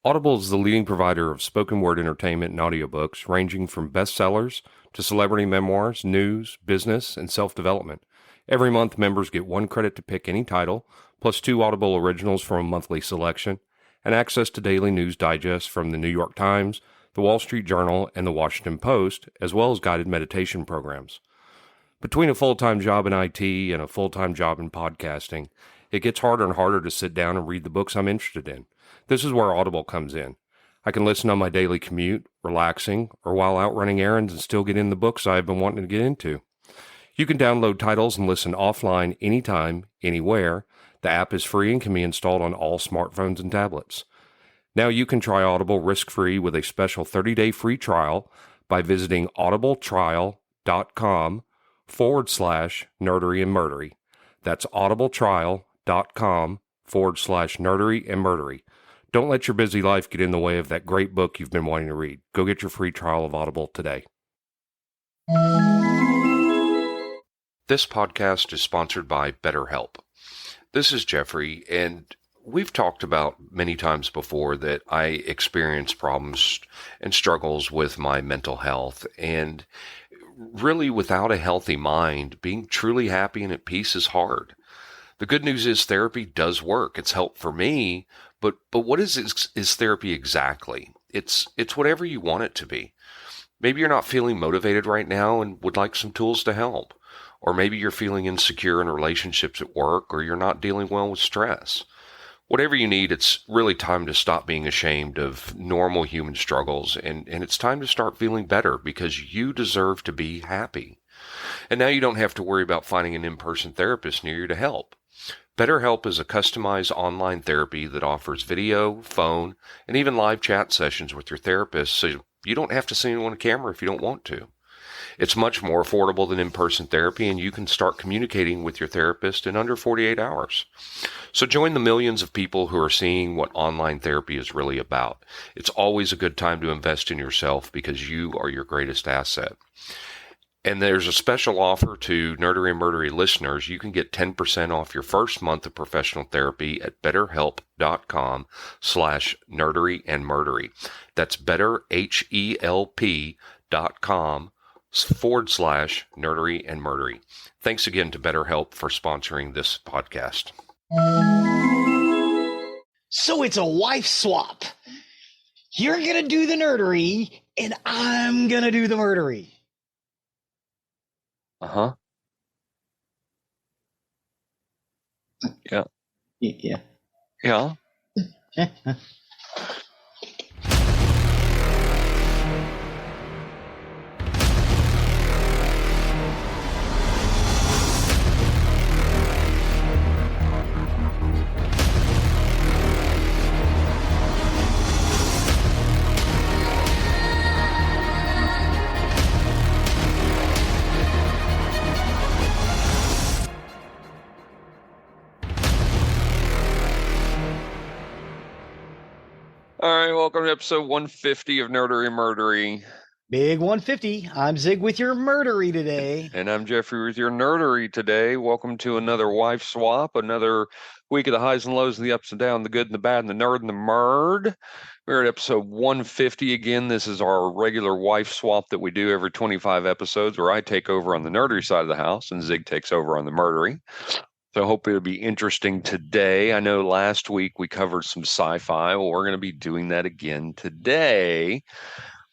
Audible is the leading provider of spoken word entertainment and audiobooks, ranging from bestsellers to celebrity memoirs, news, business, and self-development. Every month, members get 1 credit to pick any title, plus 2 Audible originals from a monthly selection, and access to daily news digests from the New York Times, the Wall Street Journal, and the Washington Post, as well as guided meditation programs. Between a full-time job in IT and a full-time job in podcasting, it gets harder and harder to sit down and read the books I'm interested in. This is where Audible comes in. I can listen on my daily commute, relaxing, or while out running errands and still get in the books I've been wanting to get into. You can download titles and listen offline anytime, anywhere. The app is free and can be installed on all smartphones and tablets. Now you can try Audible risk-free with a special 30-day free trial by visiting audibletrial.com/nerdery and murdery. That's audibletrial.com/nerdery and murdery. Don't let your busy life get in the way of that great book you've been wanting to read. Go get your free trial of Audible today. This podcast is sponsored by BetterHelp. This is Geoffrey, and we've talked about many times before that I experience problems and struggles with my mental health, and really without a healthy mind, being truly happy and at peace is hard. The good news is therapy does work. It's helped for me, but what is therapy exactly? It's whatever you want it to be. Maybe you're not feeling motivated right now and would like some tools to help. Or maybe you're feeling insecure in relationships at work, or you're not dealing well with stress. Whatever you need, it's really time to stop being ashamed of normal human struggles, and it's time to start feeling better because you deserve to be happy. And now you don't have to worry about finding an in-person therapist near you to help. BetterHelp is a customized online therapy that offers video, phone, and even live chat sessions with your therapist, so you don't have to see anyone on camera if you don't want to. It's much more affordable than in-person therapy, and you can start communicating with your therapist in under 48 hours. So join the millions of people who are seeing what online therapy is really about. It's always a good time to invest in yourself because you are your greatest asset. And there's a special offer to Nerdery and Murdery listeners. You can get 10% off your first month of professional therapy at betterhelp.com/nerdery and murdery. That's betterhelp.com/nerdery and murdery. Thanks again to BetterHelp for sponsoring this podcast. So it's a wife swap. You're going to do the nerdery, and I'm going to do the murdery. Uh-huh. Yeah. Yeah. All right, welcome to episode 150 of Nerdery and Murdery. Big 150. I'm Zig with your murdery today. And I'm Geoffrey with your nerdery today. Welcome to another wife swap, another week of the highs and lows and the ups and downs, the good and the bad, and the nerd and the murd. We're at episode 150 again. This is our regular wife swap that we do every 25 episodes, where I take over on the nerdery side of the house and Zig takes over on the murdery. So I hope it'll be interesting today. I know last week we covered some sci-fi. Well, we're going to be doing that again today,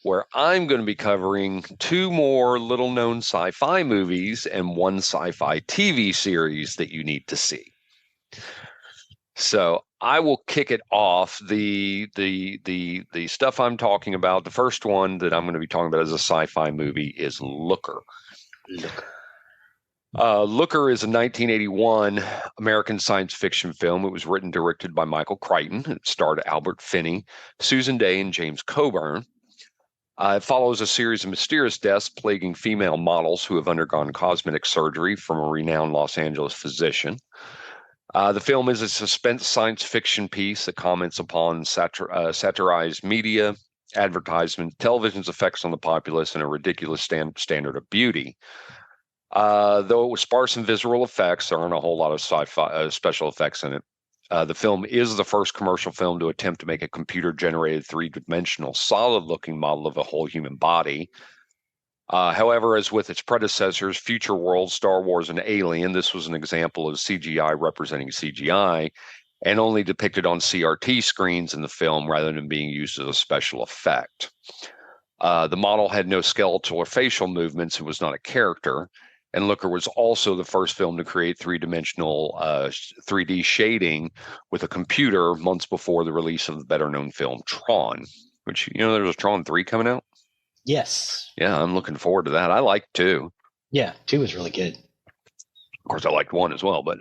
where I'm going to be covering 2 more little-known sci-fi movies and 1 sci-fi TV series that you need to see. So I will kick it off. The stuff I'm talking about, the first one that I'm going to be talking about as a sci-fi movie is Looker. Looker is a 1981 American science fiction film. It was written and directed by Michael Crichton. It starred Albert Finney, Susan Day, and James Coburn. It follows a series of mysterious deaths plaguing female models who have undergone cosmetic surgery from a renowned Los Angeles physician. The film is a suspense science fiction piece that comments upon satirized media, advertisement, television's effects on the populace, and a ridiculous standard of beauty. Though it was sparse in visual effects, there aren't a whole lot of sci-fi special effects in it. The film is the first commercial film to attempt to make a computer-generated three-dimensional, solid-looking model of a whole human body. However, as with its predecessors, Future World, Star Wars, and Alien, this was an example of CGI representing CGI and only depicted on CRT screens in the film rather than being used as a special effect. The model had no skeletal or facial movements and was not a character. And Looker was also the first film to create three-dimensional 3D shading with a computer months before the release of the better-known film Tron, which, there's a Tron 3 coming out. Yes. Yeah, I'm looking forward to that. I like 2. Yeah, 2 was really good. Of course, I liked 1 as well. But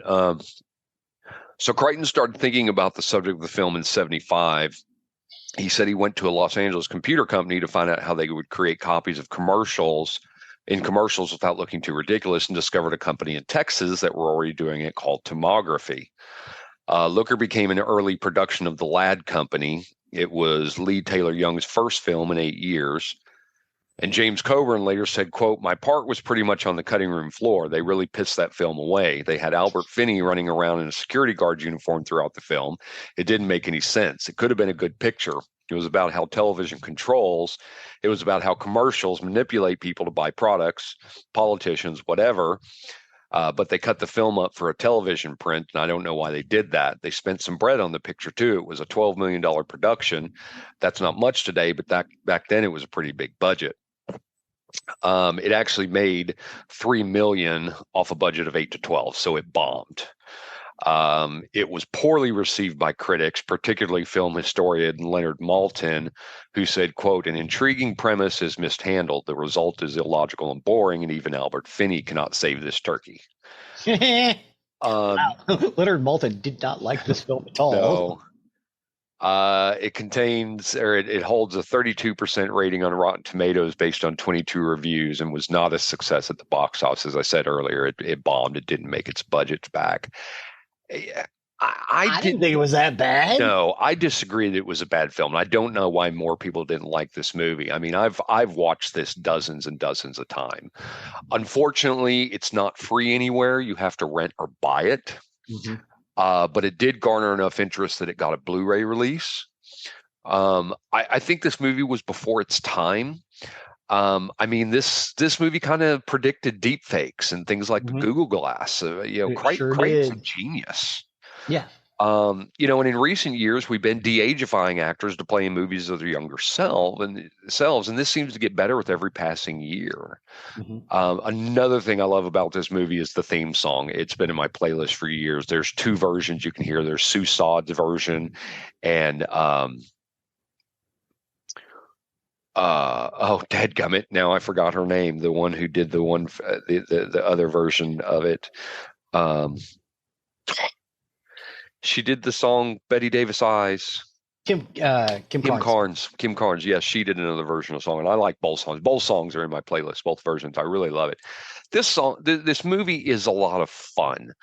so Crichton started thinking about the subject of the film in 1975. He said he went to a Los Angeles computer company to find out how they would create copies of commercials without looking too ridiculous, and discovered a company in Texas that were already doing it called Tomography. Looker became an early production of the Ladd Company. It was Lee Taylor Young's first film in 8 years. And James Coburn later said, quote, "My part was pretty much on the cutting room floor. They really pissed that film away. They had Albert Finney running around in a security guard's uniform throughout the film. It didn't make any sense. It could have been a good picture. It was about how television controls. It was about how commercials manipulate people to buy products, politicians, whatever. But they cut the film up for a television print, and I don't know why they did that. They spent some bread on the picture, too. It was a $12 million production. That's not much today, but back then it was a pretty big budget. It actually made $3 million off a budget of 8 to 12, so it bombed. It was poorly received by critics, particularly film historian Leonard Maltin, who said, quote, "An intriguing premise is mishandled. The result is illogical and boring, and even Albert Finney cannot save this turkey." Wow. Leonard Maltin did not like this film at all. No. It holds a 32% rating on Rotten Tomatoes based on 22 reviews and was not a success at the box office. As I said earlier, it bombed. It didn't make its budget back. I didn't think it was that bad. No, I disagree that it was a bad film. I don't know why more people didn't like this movie. I mean, I've watched this dozens and dozens of times. Unfortunately, it's not free anywhere. You have to rent or buy it. Mm-hmm. But it did garner enough interest that it got a Blu-ray release. I think this movie was before its time. I mean, this movie kind of predicted deep fakes and things like the Google Glass. Crichton's a genius. Yeah. And in recent years, we've been de-agifying actors to play in movies of their younger selves, and this seems to get better with every passing year. Mm-hmm. Another thing I love about this movie is the theme song. It's been in my playlist for years. There's 2 versions you can hear. There's Sue Saud's version, and dadgummit, now I forgot her name. The one who did the other version of it. She did the song Betty Davis Eyes. Kim Carnes. Kim Carnes. Yes, she did another version of the song, and I like both songs. Both songs are in my playlist, both versions. I really love it. This movie is a lot of fun.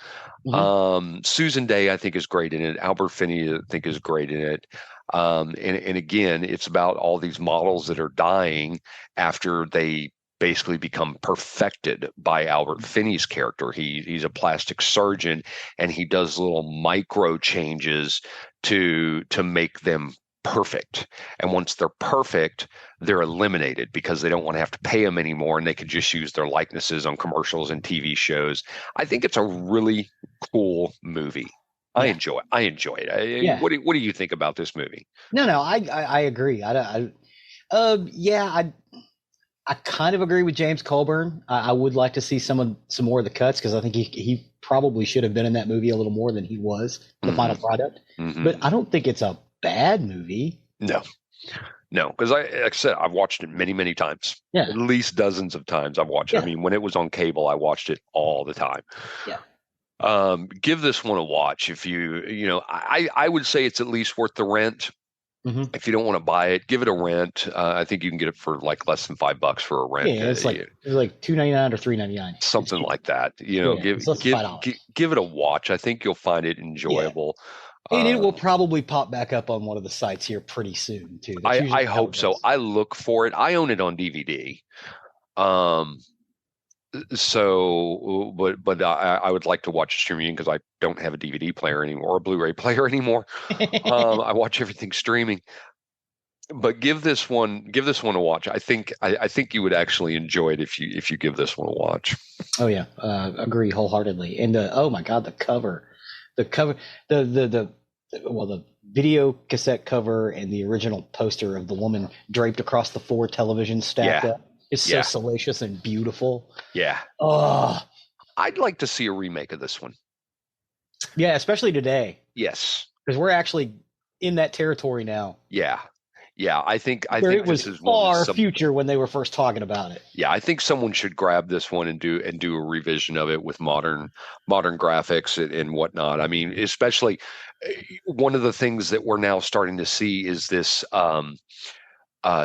Mm-hmm. Susan Day, I think, is great in it. Albert Finney, I think, is great in it. And again, it's about all these models that are dying after they basically become perfected by Albert Finney's character. He's a plastic surgeon, and he does little micro changes to make them perfect. And once they're perfect, they're eliminated because they don't want to have to pay them anymore, and they could just use their likenesses on commercials and TV shows. I think it's a really cool movie. Yeah. I enjoy it. Yeah. What do you think about this movie? No, I agree. I kind of agree with James Coburn. I would like to see some more of the cuts, because I think he probably should have been in that movie a little more than he was, the final product. Mm-hmm. But I don't think it's a bad movie. No, because like I said, I've watched it many, many times. Yeah. At least dozens of times I've watched it. I mean, when it was on cable, I watched it all the time. Yeah. Give this one a watch. If I would say it's at least worth the rent. Mm-hmm. If you don't want to buy it, give it a rent. I think you can get it for like less than $5 for a rent. Yeah, it's like $2.99 or $3.99, something like that. Give it a watch. I think you'll find it enjoyable. Yeah. And it will probably pop back up on one of the sites here pretty soon too. I hope so. I look for it. I own it on DVD. but I would like to watch streaming because I don't have a DVD player anymore or a Blu-ray player anymore. I watch everything streaming. But give this one a watch. I think you would actually enjoy it if you give this one a watch. Oh yeah, agree wholeheartedly. And oh my god, the cover, the video cassette cover and the original poster of the woman draped across the 4 televisions stacked up is so salacious and beautiful. Yeah. Oh, I'd like to see a remake of this one. Yeah, especially today. Yes, because we're actually in that territory now. Yeah. I think it was far future when they were first talking about it. Yeah, I think someone should grab this one and do a revision of it with modern graphics and whatnot. I mean, especially one of the things that we're now starting to see is this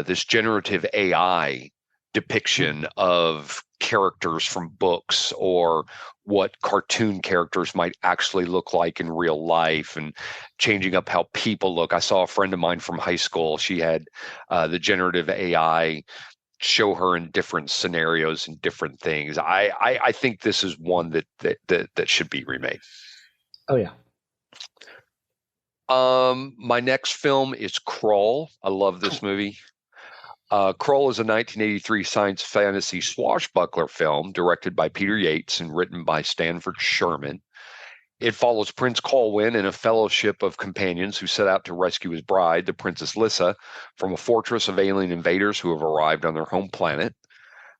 this generative AI depiction of characters from books or what cartoon characters might actually look like in real life and changing up how people look. I saw a friend of mine from high school. She had the generative AI show her in different scenarios and different things. I think this is one that should be remade. Oh yeah. My next film is Krull. I love this movie. Krull is a 1983 science fantasy swashbuckler film directed by Peter Yates and written by Stanford Sherman. It follows Prince Colwyn and a fellowship of companions who set out to rescue his bride, the Princess Lissa, from a fortress of alien invaders who have arrived on their home planet.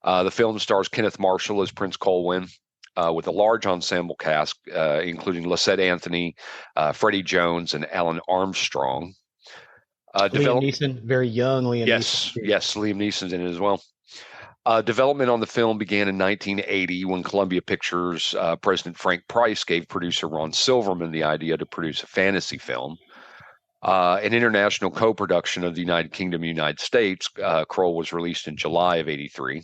The film stars Kenneth Marshall as Prince Colwyn, with a large ensemble cast, including Lisette Anthony, Freddie Jones, and Alan Armstrong. Liam Neeson, very young Liam Neeson. Yes, Liam Neeson's in it as well. Development on the film began in 1980 when Columbia Pictures President Frank Price gave producer Ron Silverman the idea to produce a fantasy film. An international co-production of the United Kingdom and United States, Krull was released in July of 83.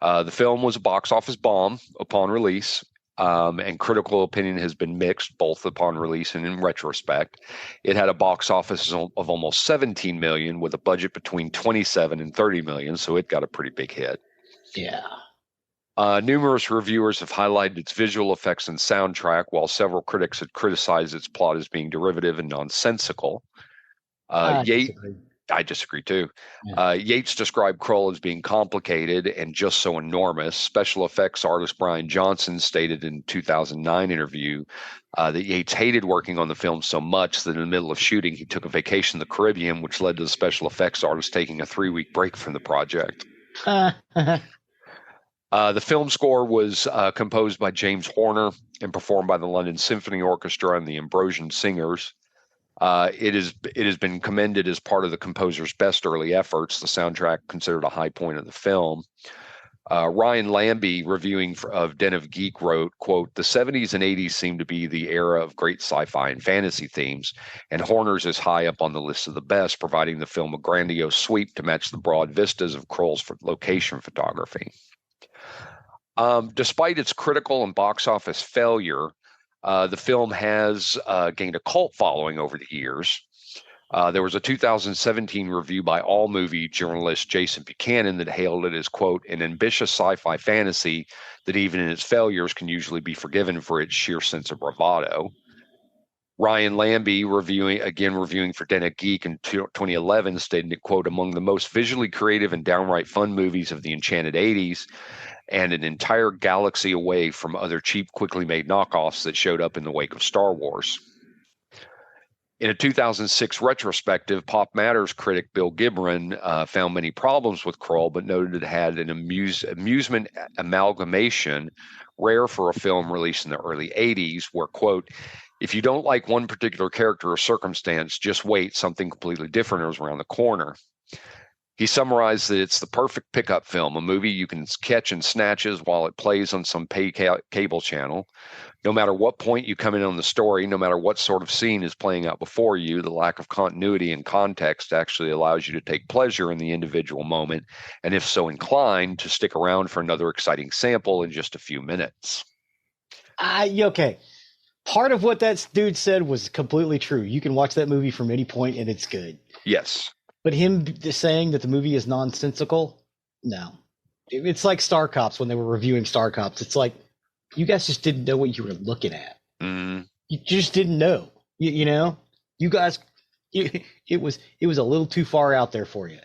The film was a box office bomb upon release. And critical opinion has been mixed, both upon release and in retrospect. It had a box office of almost 17 million, with a budget between 27 and 30 million, so it got a pretty big hit. Yeah. Numerous reviewers have highlighted its visual effects and soundtrack, while several critics had criticized its plot as being derivative and nonsensical. I disagree too. Yeah. Yates described Krull as being complicated and just so enormous. Special effects artist Brian Johnson stated in a 2009 interview that Yates hated working on the film so much that in the middle of shooting, he took a vacation in the Caribbean, which led to the special effects artist taking a 3-week break from the project. The film score was composed by James Horner and performed by the London Symphony Orchestra and the Ambrosian Singers. It has been commended as part of the composer's best early efforts. The soundtrack considered a high point of the film. Ryan Lambie, reviewing of Den of Geek, wrote, quote, "The 70s and 80s seem to be the era of great sci-fi and fantasy themes, and Horner's is high up on the list of the best, providing the film a grandiose sweep to match the broad vistas of Krull's location photography." Despite its critical and box office failure, the film has gained a cult following over the years. There was a 2017 review by AllMovie journalist Jason Buchanan that hailed it as, quote, "an ambitious sci-fi fantasy that even in its failures can usually be forgiven for its sheer sense of bravado." Ryan Lambie, reviewing for Den of Geek in 2011, stated, quote, "among the most visually creative and downright fun movies of the enchanted 80s, and an entire galaxy away from other cheap, quickly made knockoffs that showed up in the wake of Star Wars." In a 2006 retrospective, Pop Matters critic Bill Gibran found many problems with Krull, but noted it had an amusement amalgamation rare for a film released in the early 80s, where, quote, "if you don't like one particular character or circumstance, just wait, something completely different is around the corner." He summarized that it's the perfect pickup film, a movie you can catch in snatches while it plays on some pay cable channel. No matter what point you come in on the story, no matter what sort of scene is playing out before you, the lack of continuity and context actually allows you to take pleasure in the individual moment, and if so inclined, to stick around for another exciting sample in just a few minutes. Okay. Part of what that dude said was completely true. You can watch that movie from any point and it's good. Yes. But him saying that the movie is nonsensical, no. It's like Star Cops when they were reviewing Star Cops. It's like you guys just didn't know what you were looking at. Mm. You just didn't know. You know, you guys. It was a little too far out there for you.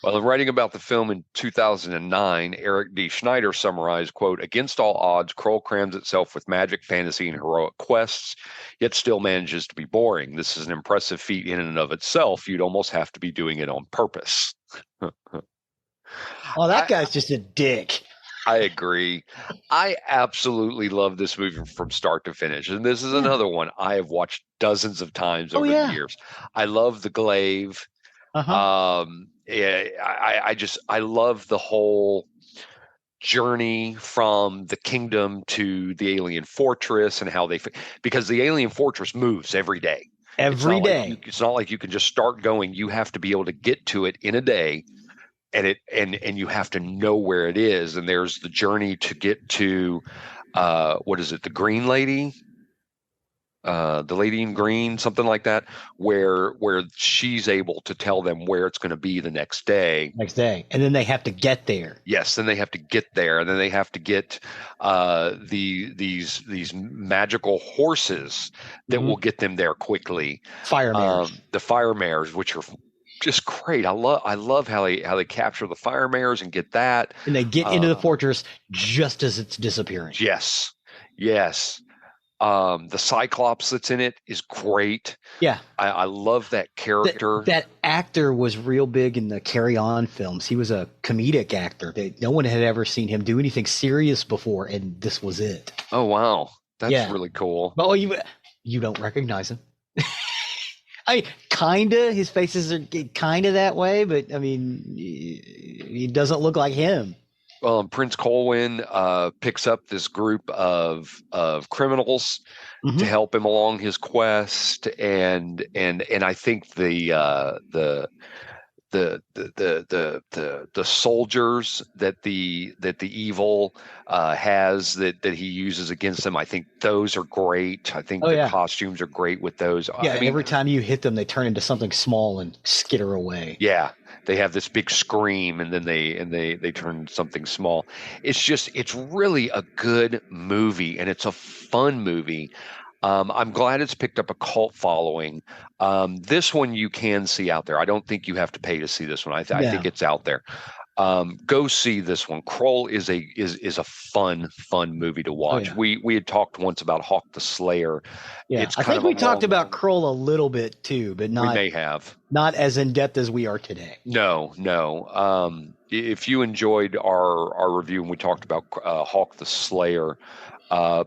Well, in writing about the film in 2009, Eric D. Schneider summarized, quote, "Against all odds, Kroll crams itself with magic, fantasy, and heroic quests, yet still manages to be boring. This is an impressive feat in and of itself. You'd almost have to be doing it on purpose." Oh, that guy's just a dick. I agree. I absolutely love this movie from start to finish. And this is another one I have watched dozens of times over the years. I love the glaive. I love the whole journey from the kingdom to the alien fortress and how because the alien fortress moves every day. Every day. It's not like you can just start going. You have to be able to get to it in a day, and you have to know where it is. And there's the journey to get to what is it? The Green Lady. The Lady in Green, something like that, where she's able to tell them where it's going to be the next day. And then they have to get there. Yes, then they have to get there, and then they have to get these magical horses that will get them there quickly. Fire mares. The fire mares, which are just great. I love how they capture the fire mares and get that. And they get into the fortress just as it's disappearing. Yes. The Cyclops that's in it is great. Yeah. I love that character. That actor was real big in the Carry On films. He was a comedic actor. No one had ever seen him do anything serious before, and this was it. Oh, wow. That's really cool. Oh, you don't recognize him. Kinda. His faces are kinda that way, but I mean, he doesn't look like him. Well, and Prince Colwyn picks up this group of criminals to help him along his quest, and I think the soldiers that the evil has that he uses against them, I think those are great. I think costumes are great with those. Yeah, every time you hit them, they turn into something small and skitter away. Yeah. They have this big scream, and then they turn into something small. It's really a good movie, and it's a fun movie. I'm glad it's picked up a cult following. This one you can see out there. I don't think you have to pay to see this one. I think it's out there. Go see this one. Kroll is a fun movie to watch. Oh, yeah. We had talked once about Hawk the Slayer. Yeah, I think we talked about Kroll a little bit too, but not. We may have. Not as in depth as we are today. No. If you enjoyed our review and we talked about Hawk the Slayer,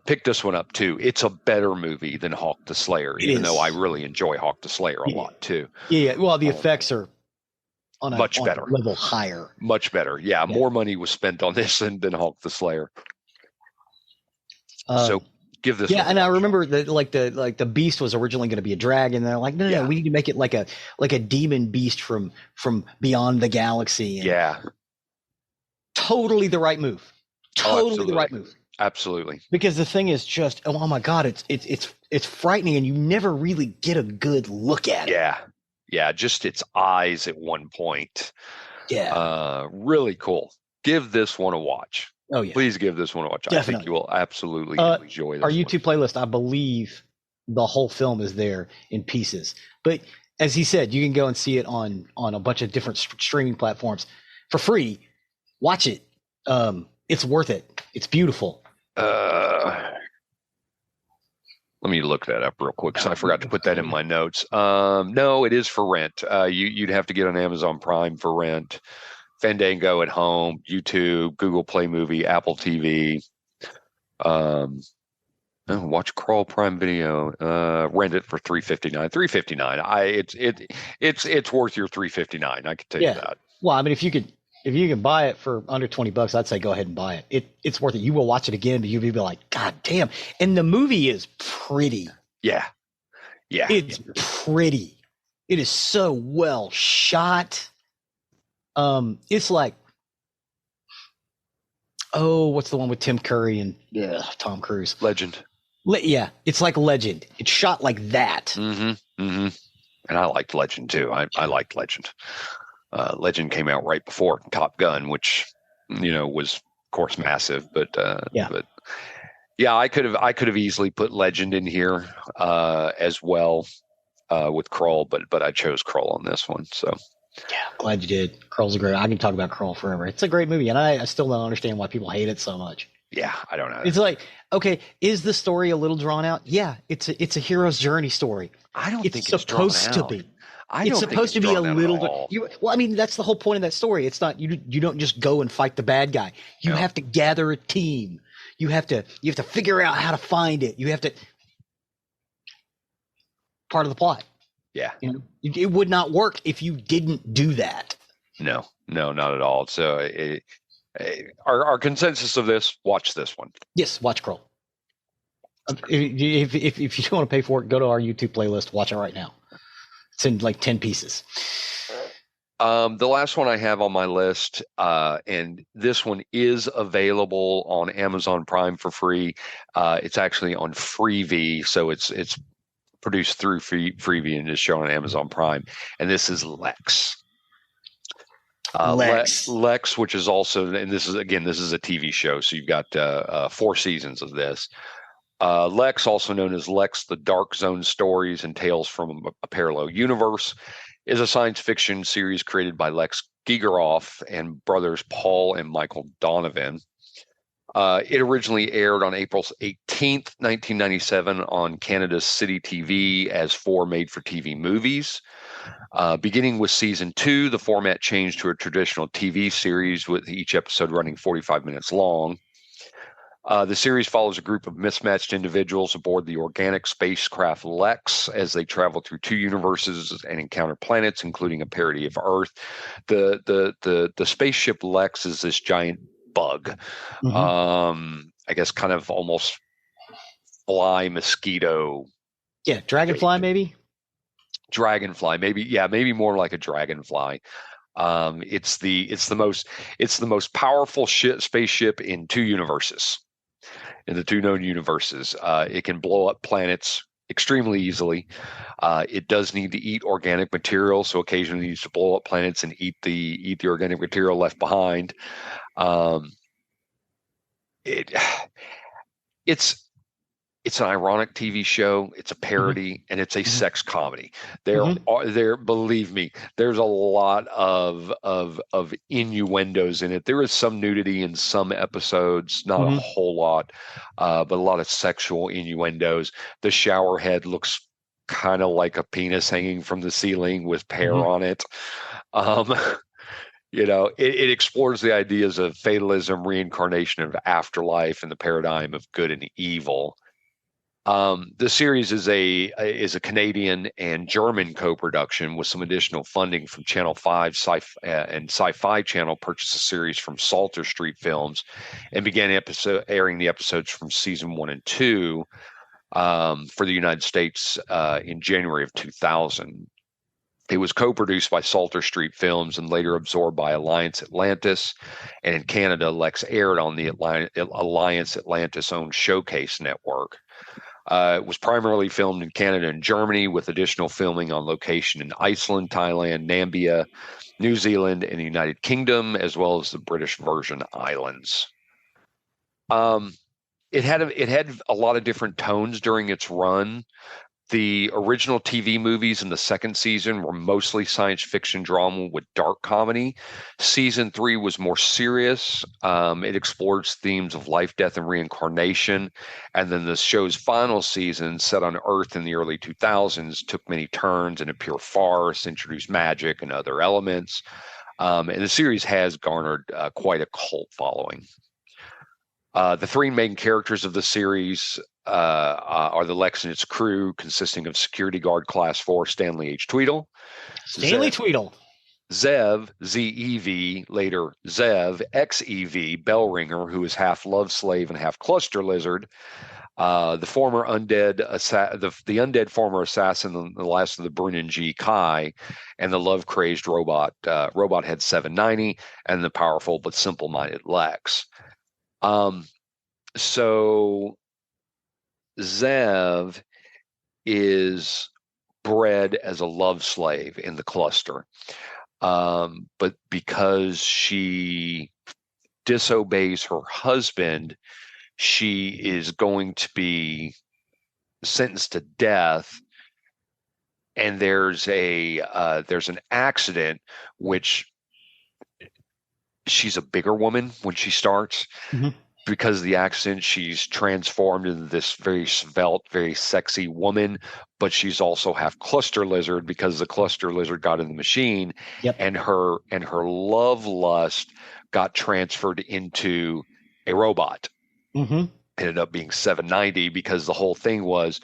pick this one up too. It's a better movie than Hawk the Slayer, even though I really enjoy Hawk the Slayer a lot too. Yeah. Well, the effects are much better, a level higher. Much better. Yeah, more money was spent on this than Hawk the Slayer. So give this. Yeah, and I remember that the beast was originally going to be a dragon. And they're like, no, we need to make it like a demon beast from beyond the galaxy. And totally the right move. Totally the right move. Absolutely. Because the thing is just, oh my God, it's frightening, and you never really get a good look at it. Yeah, just its eyes at one point. Yeah. Really cool. Give this one a watch. Oh, yeah. Please give this one a watch. Definitely. I think you will absolutely enjoy this. Our YouTube playlist, I believe the whole film is there in pieces. But as he said, you can go and see it on a bunch of different streaming platforms for free. Watch it. It's worth it. It's beautiful. Let me look that up real quick, because I forgot to put that in my notes. No, it is for rent. You'd have to get on Amazon Prime for rent. Fandango at home, YouTube, Google Play Movie, Apple TV. Watch Kroll Prime Video. Rent it for $3.59. $3.59. It's worth your $3.59. I can tell you that. Well, I mean, if you can buy it for under $20, I'd say go ahead and buy it. It's worth it. You will watch it again, but you'll be like, God damn. And the movie is pretty. Yeah. It's pretty. It is so well shot. It's like, what's the one with Tim Curry and Tom Cruise? Legend. It's like Legend. It's shot like that. And I liked Legend too. I liked Legend. Legend came out right before Top Gun, which was of course massive, but Yeah. but yeah, I could have easily put Legend in here as well with Krull, but I chose Krull on this one. So yeah, glad you did. Krull's a great. I can talk about Krull forever. It's a great movie, and I still don't understand why people hate it so much. yeah, I don't know. It's like, okay, is the story a little drawn out? Yeah, it's a hero's journey story. I don't think It's supposed to be. It's supposed to be a little. Well, I mean, that's the whole point of that story. It's not you don't just go and fight the bad guy. You have to gather a team. You have to figure out how to find it. You have to part of the plot. Yeah, it would not work if you didn't do that. No, not at all. So our consensus of this: watch this one. Yes, watch Krull. If you don't want to pay for it, go to our YouTube playlist. Watch it right now. It's in like 10 pieces. The last one I have on my list, and this one is available on Amazon Prime for free. It's actually on Freevee, so it's produced through Freevee and is shown on Amazon Prime. And this is Lex. Lex, which is also, and this is a TV show, so you've got 4 seasons of this. Lex, also known as Lex, the Dark Zone Stories and Tales from a Parallel Universe, is a science fiction series created by Lex Gigeroff and brothers Paul and Michael Donovan. It originally aired on April 18th, 1997 on Canada's City TV as 4 made-for-TV movies. Beginning with season 2, the format changed to a traditional TV series with each episode running 45 minutes long. The series follows a group of mismatched individuals aboard the organic spacecraft Lex as they travel through 2 universes and encounter planets, including a parody of Earth. The spaceship Lex is this giant bug. Mm-hmm. I guess kind of almost fly mosquito. Yeah, dragonfly maybe. Dragonfly, maybe. Yeah, maybe more like a dragonfly. It's the most powerful spaceship in 2 universes. In the 2 known universes, it can blow up planets extremely easily. It does need to eat organic material, so occasionally it needs to blow up planets and eat the organic material left behind. It's an ironic TV show. It's a parody, and it's a sex comedy. There, believe me, there's a lot of innuendos in it. There is some nudity in some episodes, not a whole lot, but a lot of sexual innuendos. The shower head looks kind of like a penis hanging from the ceiling with hair on it. It explores the ideas of fatalism, reincarnation of afterlife, and the paradigm of good and evil. The series is a Canadian and German co-production with some additional funding from Channel 5 and SciFi Channel purchased the series from Salter Street Films and began airing the episodes from season 1 and 2 for the United States in January of 2000. It was co-produced by Salter Street Films and later absorbed by Alliance Atlantis. And in Canada, Lex aired on the Alliance Atlantis-owned Showcase network. It was primarily filmed in Canada and Germany, with additional filming on location in Iceland, Thailand, Namibia, New Zealand, and the United Kingdom, as well as the British Virgin Islands. It had a lot of different tones during its run. The original TV movies in the second season were mostly science fiction drama with dark comedy. Season 3 was more serious. It explores themes of life, death, and reincarnation. And then the show's final season, set on Earth in the early 2000s, took many turns in a pure farce, introduced magic and other elements. And the series has garnered quite a cult following. The 3 main characters of the series are the Lex and its crew, consisting of security guard class 4 Stanley H. Tweedle. Zev, Z-E-V, later Zev, X-E-V, Bellringer, who is half love slave and half cluster lizard. The undead former assassin, the last of the Brunin G. Kai, and the love-crazed robot head 790, and the powerful but simple-minded Lex. So Zev is bred as a love slave in the cluster, but because she disobeys her husband, she is going to be sentenced to death. And there's an accident, which she's a bigger woman when she starts. Mm-hmm. Because of the accident, she's transformed into this very svelte, very sexy woman, but she's also half cluster lizard because the cluster lizard got in the machine. Yep. and her love lust got transferred into a robot. Mm-hmm. Ended up being 790 because the whole thing was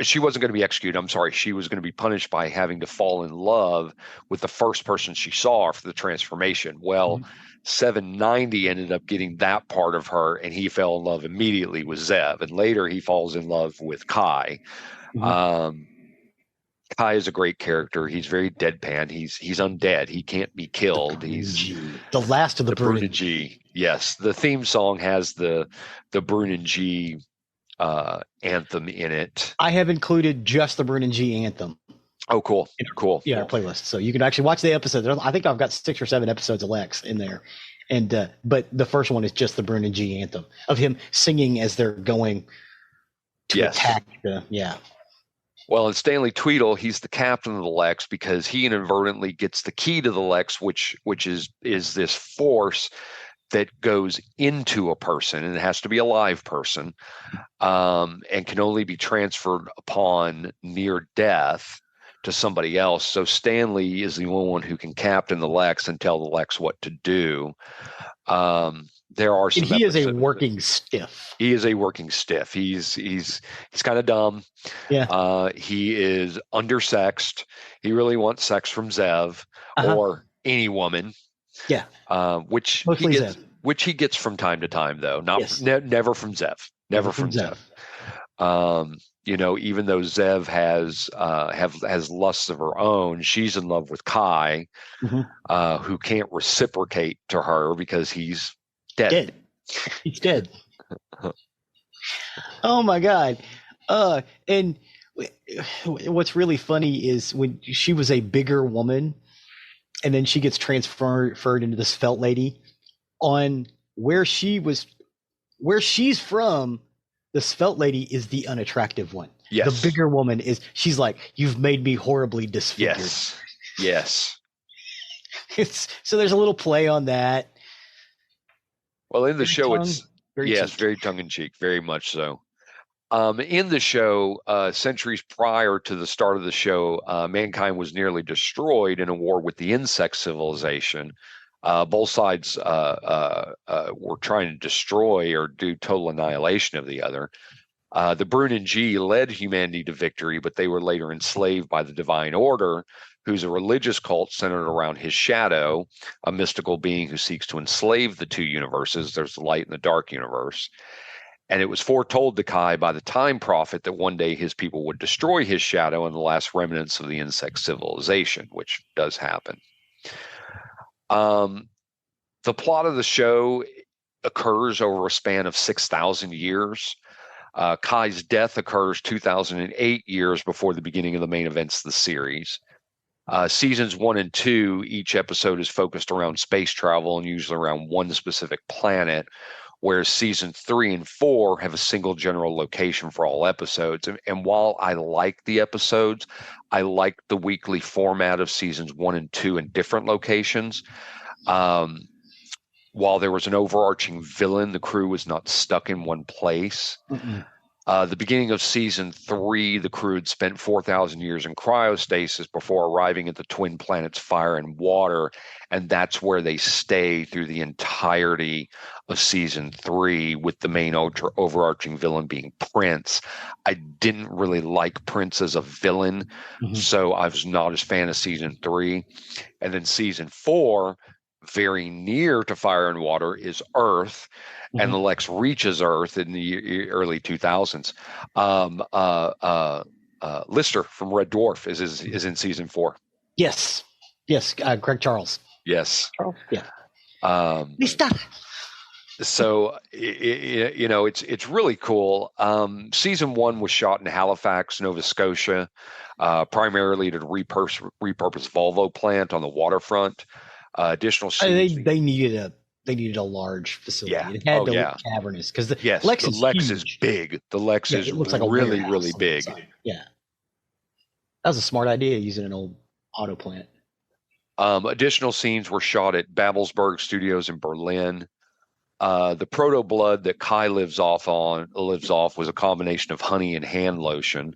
she wasn't going to be executed. I'm sorry. She was going to be punished by having to fall in love with the first person she saw for the transformation. Well, 790 ended up getting that part of her, and he fell in love immediately with Zev. And later he falls in love with Kai. Kai is a great character. He's very deadpan. He's undead. He can't be killed. He's the last of the Brunin G. Yes. The theme song has the Brunin G anthem in it. I have included just the Brunin G anthem. Oh, cool. Cool. Yeah, our playlist. So you can actually watch the episode. I think I've got 6 or 7 episodes of Lex in there. And but the first one is just the Brunin G anthem of him singing as they're going to attack yeah. Well, and Stanley Tweedle, he's the captain of the Lex because he inadvertently gets the key to the Lex, which is this force that goes into a person, and it has to be a live person, and can only be transferred upon near death to somebody else. So Stanley is the only one who can captain the Lex and tell the Lex what to do. There are some. And he is a working stiff. He is a working stiff. He's kind of dumb. Yeah. He is undersexed. He really wants sex from Zev or any woman. Yeah. Which he gets from time to time, though. Never from Zev. Never from Zev. Even though Zev has lusts of her own, she's in love with Kai, who can't reciprocate to her because he's dead. He's dead. Oh my God. And what's really funny is when she was a bigger woman, and then she gets transferred into this felt lady. On where she's from, the svelte lady is the unattractive one. Yes. The bigger woman she's like, you've made me horribly disfigured. Yes. So there's a little play on that. Well, in the show, it's very tongue in cheek, very much so. In the show, centuries prior to the start of the show, mankind was nearly destroyed in a war with the insect civilization. Both sides were trying to destroy or do total annihilation of the other. The Brunin G led humanity to victory, but they were later enslaved by the Divine Order, who's a religious cult centered around his shadow, a mystical being who seeks to enslave the two universes. There's the light and the dark universe. And it was foretold to Kai by the Time Prophet that one day his people would destroy his shadow and the last remnants of the insect civilization, which does happen. The plot of the show occurs over a span of 6,000 years. Kai's death occurs 2,008 years before the beginning of the main events of the series. Seasons 1 and 2, each episode is focused around space travel and usually around one specific planet, whereas season 3 and 4 have a single general location for all episodes. And while I like the episodes, I like the weekly format of seasons 1 and 2 in different locations. While there was an overarching villain, the crew was not stuck in one place. The beginning of season 3, the crew had spent 4,000 years in cryostasis before arriving at the twin planets Fire and Water, and that's where they stay through the entirety of season 3, with the main overarching villain being Prince. I didn't really like Prince as a villain, so I was not as fan of season 3. And then season 4, very near to Fire and Water, is Earth, and the Lex reaches Earth in the early 2000s. Lister from Red Dwarf is in season 4. Yes, Greg Charles. Yes, Charles. Yeah. Lister. So it's really cool. Season 1 was shot in Halifax, Nova Scotia, primarily to repurpose Volvo plant on the waterfront. Additional scenes. They needed they needed a large facility. Yeah. It had to look cavernous because the Lex Lex is big. The Lex is it looks like really, really big. Yeah. That was a smart idea using an old auto plant. Additional scenes were shot at Babelsberg Studios in Berlin. The proto blood that Kai lives off was a combination of honey and hand lotion.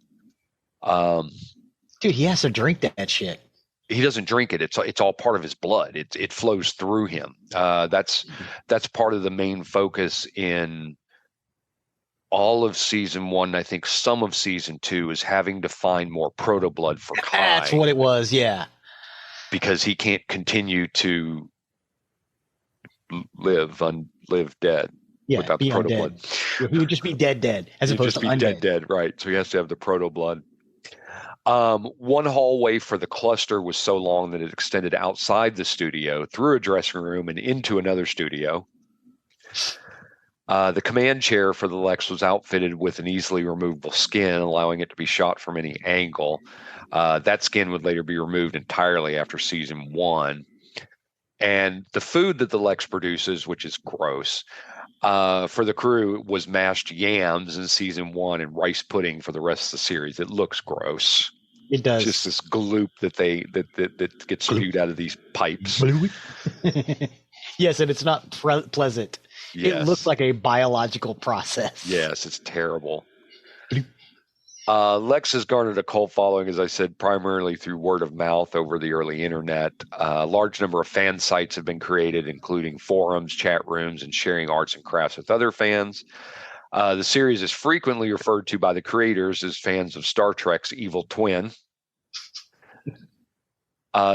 Dude, he has to drink that shit. He doesn't drink it. It's all part of his blood. It flows through him. That's part of the main focus in all of season 1. I think some of season 2 is having to find more proto blood for Kai. That's what it was. Yeah. Because he can't continue to live dead without the proto blood. Yeah, he would just be dead, as opposed to undead. Dead, right? So he has to have the proto blood. One hallway for the cluster was so long that it extended outside the studio, through a dressing room, and into another studio. The command chair for the Lex was outfitted with an easily removable skin, allowing it to be shot from any angle. That skin would later be removed entirely after season 1. And the food that the Lex produces, which is gross, for the crew was mashed yams in season 1 and rice pudding for the rest of the series. It looks gross. It does. Just this gloop that gets spewed out of these pipes. Yes, and it's not pleasant. Yes. It looks like a biological process. Yes, it's terrible. Lex has garnered a cult following, as I said, primarily through word of mouth over the early internet. A large number of fan sites have been created, including forums, chat rooms, and sharing arts and crafts with other fans. The series is frequently referred to by the creators as fans of Star Trek's evil twin.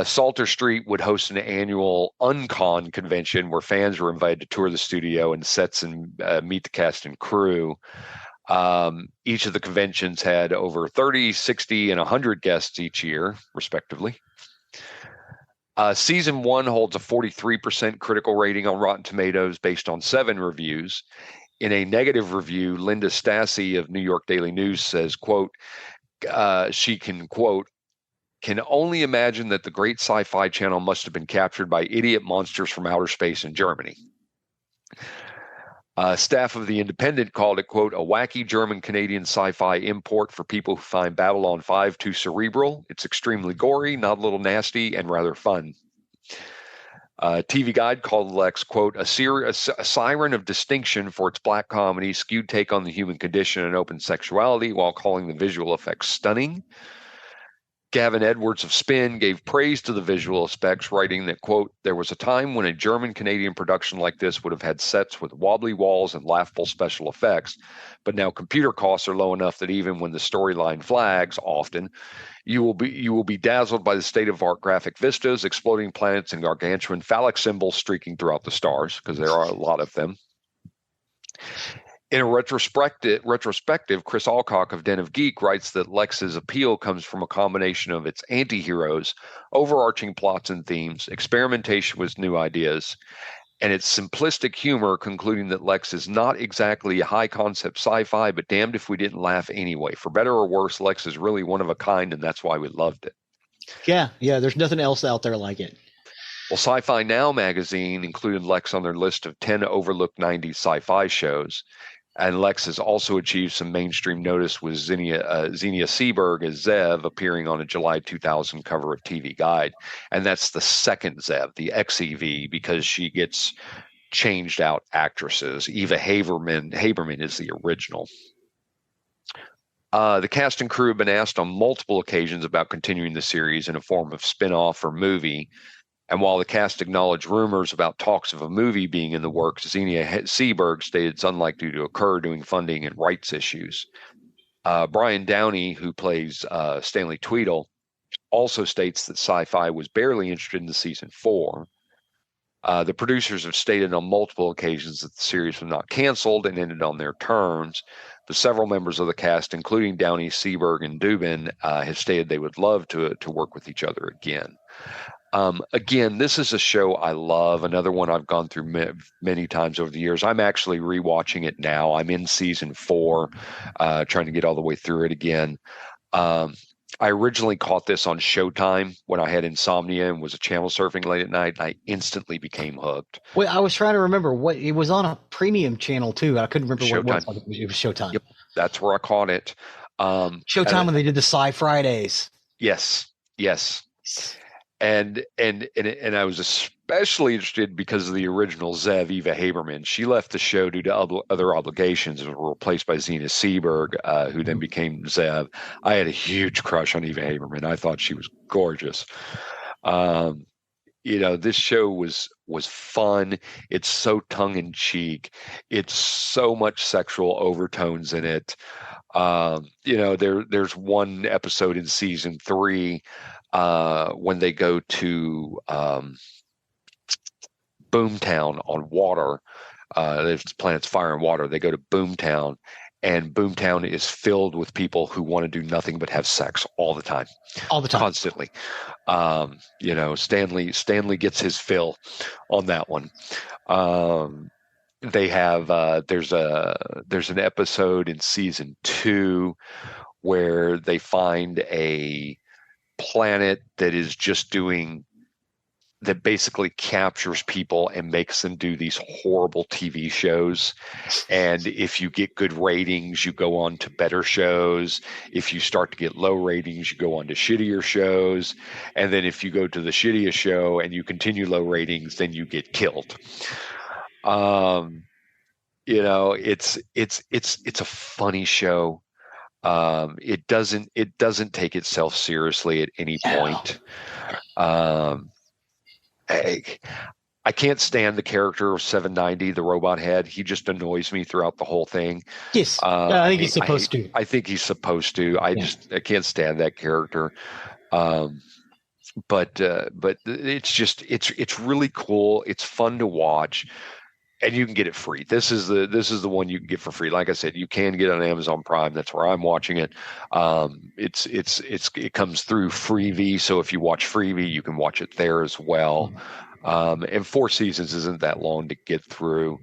Salter Street would host an annual Uncon convention where fans were invited to tour the studio and sets and meet the cast and crew. Each of the conventions had over 30, 60, and 100 guests each year, respectively. Season 1 holds a 43% critical rating on Rotten Tomatoes based on 7 reviews. In a negative review, Linda Stassi of New York Daily News says, quote, she can, quote, can only imagine that the great Sci-Fi channel must have been captured by idiot monsters from outer space in Germany. Staff of The Independent called it, quote, a wacky German-Canadian sci-fi import for people who find Babylon 5 too cerebral. It's extremely gory, not a little nasty, and rather fun. TV Guide called Lex, quote, a siren of distinction for its black comedy, skewed take on the human condition and open sexuality, while calling the visual effects stunning. Gavin Edwards of Spin gave praise to the visual effects, writing that, quote, there was a time when a German-Canadian production like this would have had sets with wobbly walls and laughable special effects, but now computer costs are low enough that even when the storyline flags, often, you will be dazzled by the state-of-art graphic vistas, exploding planets, and gargantuan phallic symbols streaking throughout the stars, because there are a lot of them. In a retrospective, Chris Alcock of Den of Geek writes that Lex's appeal comes from a combination of its anti-heroes, overarching plots and themes, experimentation with new ideas, and its simplistic humor, concluding that Lex is not exactly a high-concept sci-fi, but damned if we didn't laugh anyway. For better or worse, Lex is really one of a kind, and that's why we loved it. Yeah, there's nothing else out there like it. Well, Sci-Fi Now magazine included Lex on their list of 10 overlooked 90s sci-fi shows. And Lex has also achieved some mainstream notice with Xenia Seberg as Zev appearing on a July 2000 cover of TV Guide. And that's the second Zev, the XEV, because she gets changed out actresses. Eva Haberman is the original. The cast and crew have been asked on multiple occasions about continuing the series in a form of spin-off or movie. And while the cast acknowledged rumors about talks of a movie being in the works, Xenia Seberg stated it's unlikely to occur due to funding and rights issues. Brian Downey, who plays Stanley Tweedle, also states that Sci-Fi was barely interested in the season 4. The producers have stated on multiple occasions that the series was not canceled and ended on their terms, but several members of the cast, including Downey, Seberg, and Dubin, have stated they would love to work with each other again. Again, this is a show I love, another one I've gone through many times over the years. I'm actually rewatching it now. I'm in season 4, trying to get all the way through it again. I originally caught this on Showtime when I had insomnia and was channel surfing late at night. And I instantly became hooked. Well, I was trying to remember what it was on a premium channel too. I couldn't remember Showtime. what it was. It was Showtime. Yep, that's where I caught it. Showtime when they did the Sci Fridays. Yes. And I was especially interested because of the original Zev, Eva Haberman. She left the show due to other obligations and was replaced by Zena Seberg, who then became Zev. I had a huge crush on Eva Haberman. I thought she was gorgeous. This show was fun. It's so tongue in cheek. It's so much sexual overtones in it. There's one episode in season 3 when they go to Boomtown on water. The planet's fire and water. They go to Boomtown, and Boomtown is filled with people who want to do nothing but have sex all the time, constantly. Stanley gets his fill on that one. They have there's an episode in season 2 where they find a planet that basically captures people and makes them do these horrible TV shows. And if you get good ratings, you go on to better shows. If you start to get low ratings, you go on to shittier shows. And then if you go to the shittiest show and you continue low ratings, then you get killed. It's a funny show. It doesn't take itself seriously at any point. I can't stand the character of 790, the robot head. He just annoys me throughout the whole thing. Yes, I think he's supposed to. I think he's supposed to. I can't stand that character. But it's really cool. It's fun to watch. And you can get it free. This is the one you can get for free. Like I said, you can get it on Amazon Prime. That's where I'm watching it. It comes through Freevee, so if you watch Freevee, you can watch it there as well. And 4 seasons isn't that long to get through.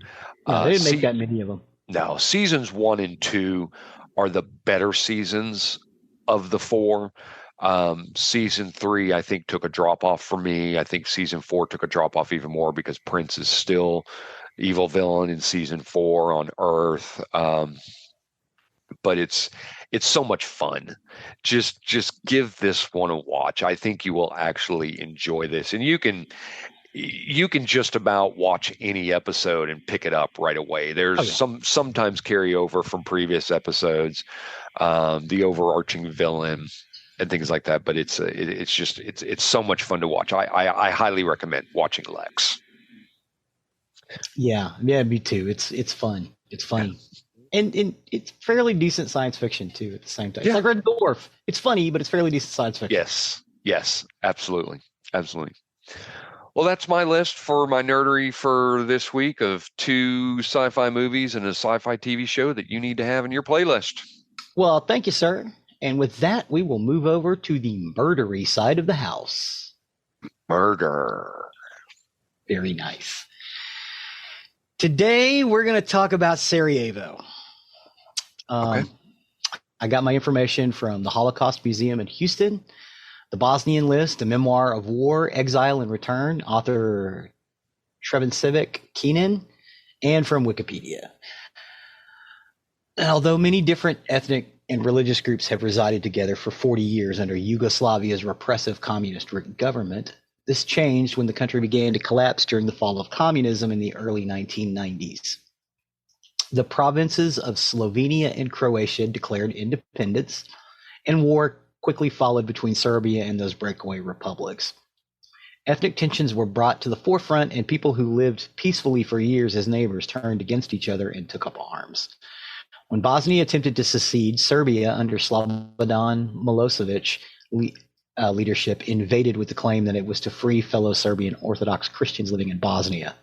They didn't make that many of them. No, seasons 1 and 2 are the better seasons of the 4. Season 3, I think, took a drop off for me. I think season 4 took a drop off even more because Prince is still evil villain in season 4 on Earth. But it's so much fun. Just give this one a watch. I think you will actually enjoy this, and you can just about watch any episode and pick it up right away. There's sometimes carryover from previous episodes, the overarching villain and things like that. But it's so much fun to watch. I highly recommend watching Lex. Yeah, me too. It's fun. It's funny. And it's fairly decent science fiction too at the same time. It's like Red Dwarf. It's funny, but it's fairly decent science fiction. Yes, absolutely. Well, that's my list for my nerdery for this week of 2 sci-fi movies and a sci-fi TV show that you need to have in your playlist. Well, thank you, sir. And with that, we will move over to the murdery side of the house. Murder. Very nice. Today, we're going to talk about Sarajevo. Okay. I got my information from the Holocaust Museum in Houston, the Bosnian List, a memoir of war, exile, and return, author Trevensevic Keenan, and from Wikipedia. And although many different ethnic and religious groups have resided together for 40 years under Yugoslavia's repressive communist government, this changed when the country began to collapse during the fall of communism in the early 1990s. The provinces of Slovenia and Croatia declared independence, and war quickly followed between Serbia and those breakaway republics. Ethnic tensions were brought to the forefront, and people who lived peacefully for years as neighbors turned against each other and took up arms. When Bosnia attempted to secede, Serbia, under Slobodan Milosevic leadership, invaded with the claim that it was to free fellow Serbian Orthodox Christians living in Bosnia.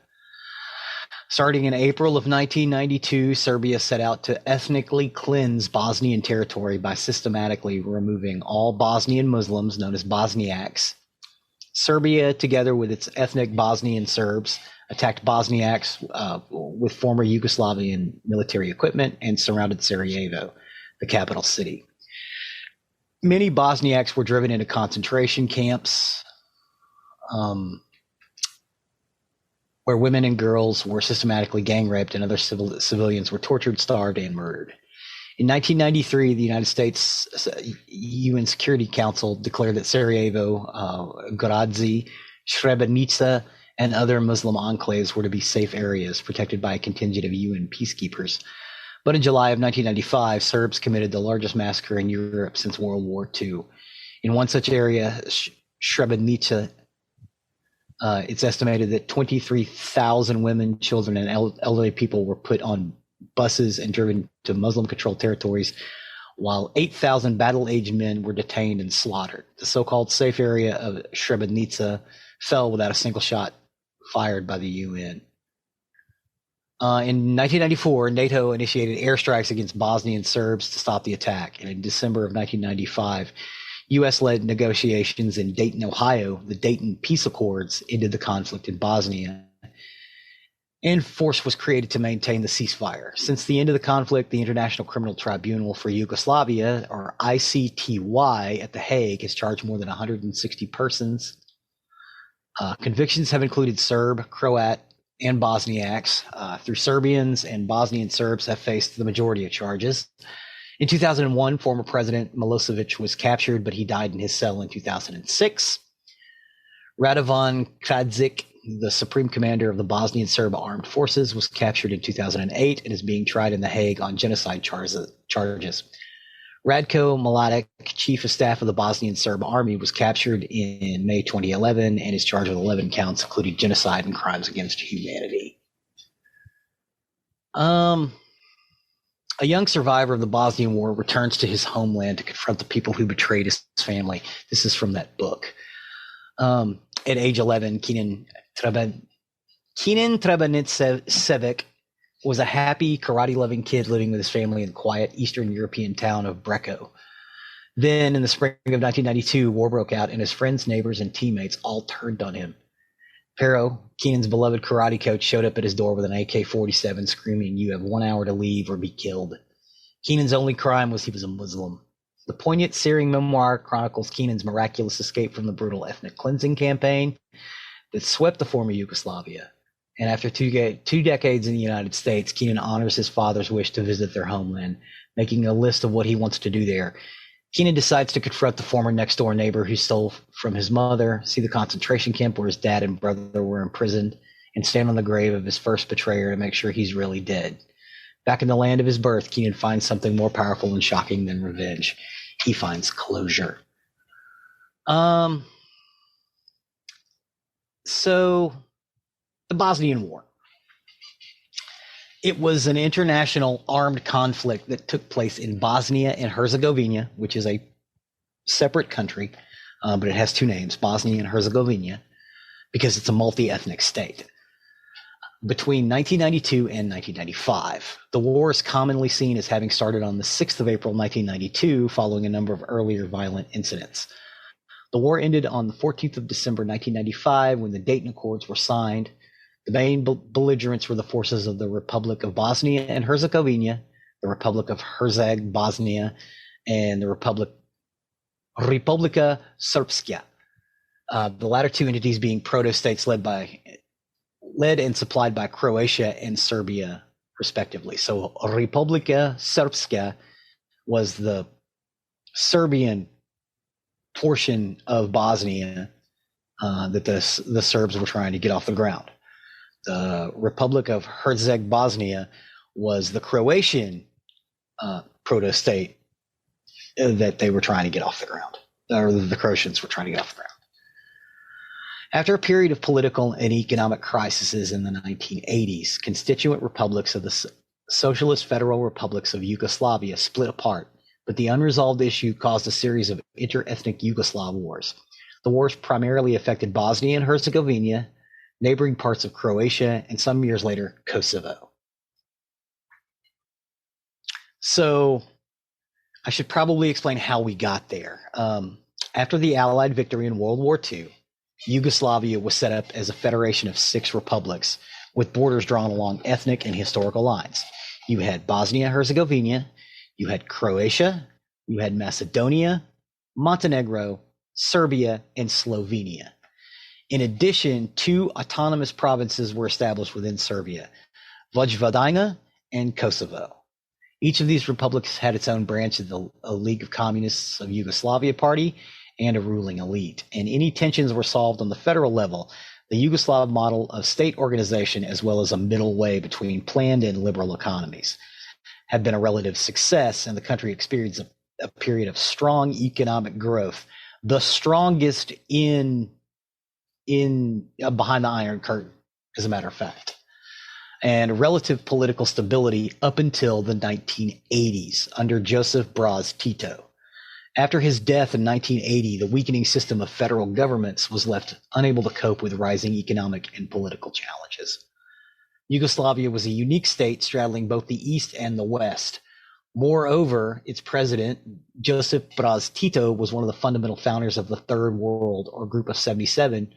Starting in April of 1992, Serbia set out to ethnically cleanse Bosnian territory by systematically removing all Bosnian Muslims, known as Bosniaks. Serbia, together with its ethnic Bosnian Serbs, attacked Bosniaks with former Yugoslavian military equipment and surrounded Sarajevo, the capital city. Many Bosniaks were driven into concentration camps, where women and girls were systematically gang raped and other civilians were tortured, starved, and murdered. In 1993, the United States UN Security Council declared that Sarajevo, Gorazi, Srebrenica, and other Muslim enclaves were to be safe areas protected by a contingent of UN peacekeepers. But in July of 1995, Serbs committed the largest massacre in Europe since World War II. In one such area, Srebrenica, it's estimated that 23,000 women, children, and elderly people were put on buses and driven to Muslim-controlled territories, while 8,000 battle-aged men were detained and slaughtered. The so-called safe area of Srebrenica fell without a single shot fired by the UN. In 1994, NATO initiated airstrikes against Bosnian Serbs to stop the attack. And in December of 1995, U.S.-led negotiations in Dayton, Ohio, the Dayton Peace Accords, ended the conflict in Bosnia. And force was created to maintain the ceasefire. Since the end of the conflict, the International Criminal Tribunal for Yugoslavia, or ICTY, at The Hague has charged more than 160 persons. Convictions have included Serb, Croat, and Bosniaks. Through Serbians and Bosnian Serbs have faced the majority of charges. In 2001, former President Milosevic was captured, but he died in his cell in 2006. Radovan Karadžić, the supreme commander of the Bosnian Serb Armed Forces, was captured in 2008 and is being tried in The Hague on genocide charges. Radko Mladic, chief of staff of the Bosnian Serb Army, was captured in May 2011 and is charged with 11 counts, including genocide and crimes against humanity. A young survivor of the Bosnian War returns to his homeland to confront the people who betrayed his family. This is from that book. At age 11, Kenan Trebinitsevic was a happy, karate-loving kid living with his family in the quiet Eastern European town of Breko. Then, in the spring of 1992, war broke out, and his friends, neighbors, and teammates all turned on him. Pero, Kenan's beloved karate coach, showed up at his door with an AK-47, screaming, "You have 1 hour to leave or be killed." Kenan's only crime was he was a Muslim. The poignant, searing memoir chronicles Kenan's miraculous escape from the brutal ethnic cleansing campaign that swept the former Yugoslavia. And after two decades in the United States, Kenan honors his father's wish to visit their homeland, making a list of what he wants to do there. Kenan decides to confront the former next-door neighbor who stole from his mother, see the concentration camp where his dad and brother were imprisoned, and stand on the grave of his first betrayer to make sure he's really dead. Back in the land of his birth, Kenan finds something more powerful and shocking than revenge. He finds closure. So, the Bosnian War. It was an international armed conflict that took place in Bosnia and Herzegovina, which is a separate country, but it has two names, Bosnia and Herzegovina, because it's a multi-ethnic state. Between 1992 and 1995, the war is commonly seen as having started on the 6th of April 1992, following a number of earlier violent incidents. The war ended on the 14th of December 1995 when the Dayton Accords were signed. The main belligerents were the forces of the Republic of Bosnia and Herzegovina, the Republic of Herzeg Bosnia, and the Republika Srpska. The latter two entities being proto-states led and supplied by Croatia and Serbia, respectively. So Republika Srpska was the Serbian portion of Bosnia that the Serbs were trying to get off the ground. The Republic of Herzeg Bosnia was the Croatian proto-state that they were trying to get off the ground, or the Croatians were trying to get off the ground. After a period of political and economic crises in the 1980s, constituent republics of the Socialist Federal Republics of Yugoslavia split apart, but the unresolved issue caused a series of inter-ethnic Yugoslav wars. The wars primarily affected Bosnia and Herzegovina, neighboring parts of Croatia, and some years later, Kosovo. So I should probably explain how we got there. After the Allied victory in World War II, Yugoslavia was set up as a federation of 6 republics with borders drawn along ethnic and historical lines. You had Bosnia-Herzegovina, you had Croatia, you had Macedonia, Montenegro, Serbia, and Slovenia. In addition, 2 autonomous provinces were established within Serbia, Vojvodina and Kosovo. Each of these republics had its own branch of the League of Communists of Yugoslavia party and a ruling elite, and any tensions were solved on the federal level, the Yugoslav model of state organization, as well as a middle way between planned and liberal economies, had been a relative success, and the country experienced a period of strong economic growth, the strongest in behind the Iron Curtain, as a matter of fact, and relative political stability up until the 1980s under Joseph Broz Tito. After his death in 1980, the weakening system of federal governments was left unable to cope with rising economic and political challenges. Yugoslavia was a unique state straddling both the East and the West. Moreover, its president, Joseph Broz Tito, was one of the fundamental founders of the Third World, or Group of 77,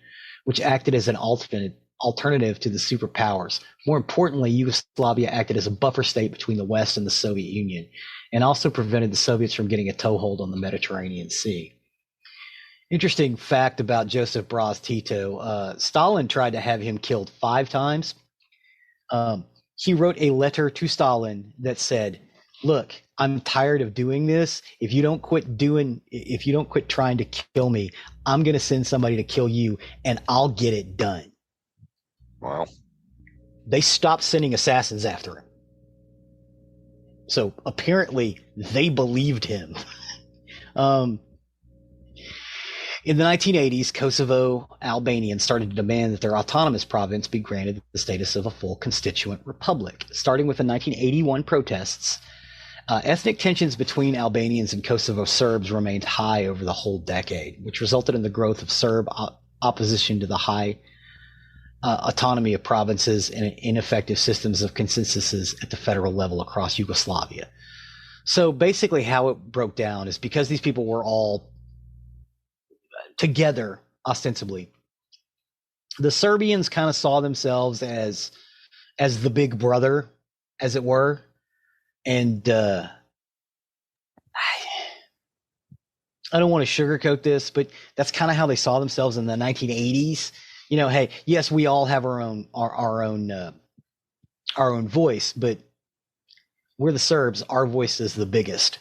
which acted as an alternative to the superpowers. More importantly, Yugoslavia acted as a buffer state between the West and the Soviet Union, and also prevented the Soviets from getting a toehold on the Mediterranean Sea. Interesting fact about Joseph Broz Tito, Stalin tried to have him killed 5 times. He wrote a letter to Stalin that said, "Look, I'm tired of doing this. If you don't quit trying to kill me, I'm going to send somebody to kill you, and I'll get it done." Wow. They stopped sending assassins after him. So apparently they believed him. In the 1980s, Kosovo Albanians started to demand that their autonomous province be granted the status of a full constituent republic. Starting with the 1981 protests, ethnic tensions between Albanians and Kosovo Serbs remained high over the whole decade, which resulted in the growth of Serb opposition to the high autonomy of provinces and ineffective systems of consensuses at the federal level across Yugoslavia. So basically how it broke down is because these people were all together, ostensibly, the Serbians kind of saw themselves as the big brother, as it were. And I don't want to sugarcoat this, but that's kind of how they saw themselves in the 1980s. You know, hey, yes, we all have our own voice, but we're the Serbs. Our voice is the biggest.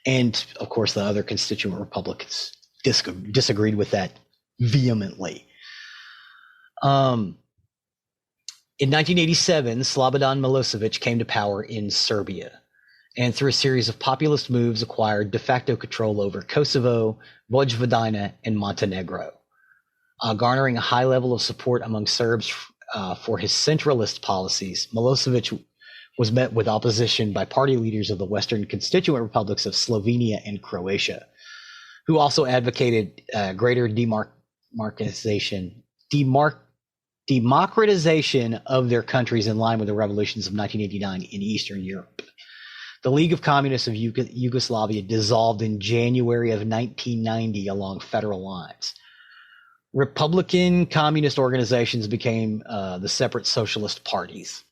And of course, the other constituent republics disagreed with that vehemently. In 1987, Slobodan Milosevic came to power in Serbia, and through a series of populist moves acquired de facto control over Kosovo, Vojvodina, and Montenegro, garnering a high level of support among Serbs for his centralist policies. Milosevic was met with opposition by party leaders of the Western constituent republics of Slovenia and Croatia, who also advocated greater democratization of their countries in line with the revolutions of 1989 in Eastern Europe. The League of Communists of Yugoslavia dissolved in January of 1990 along federal lines. Republican communist organizations became the separate socialist parties.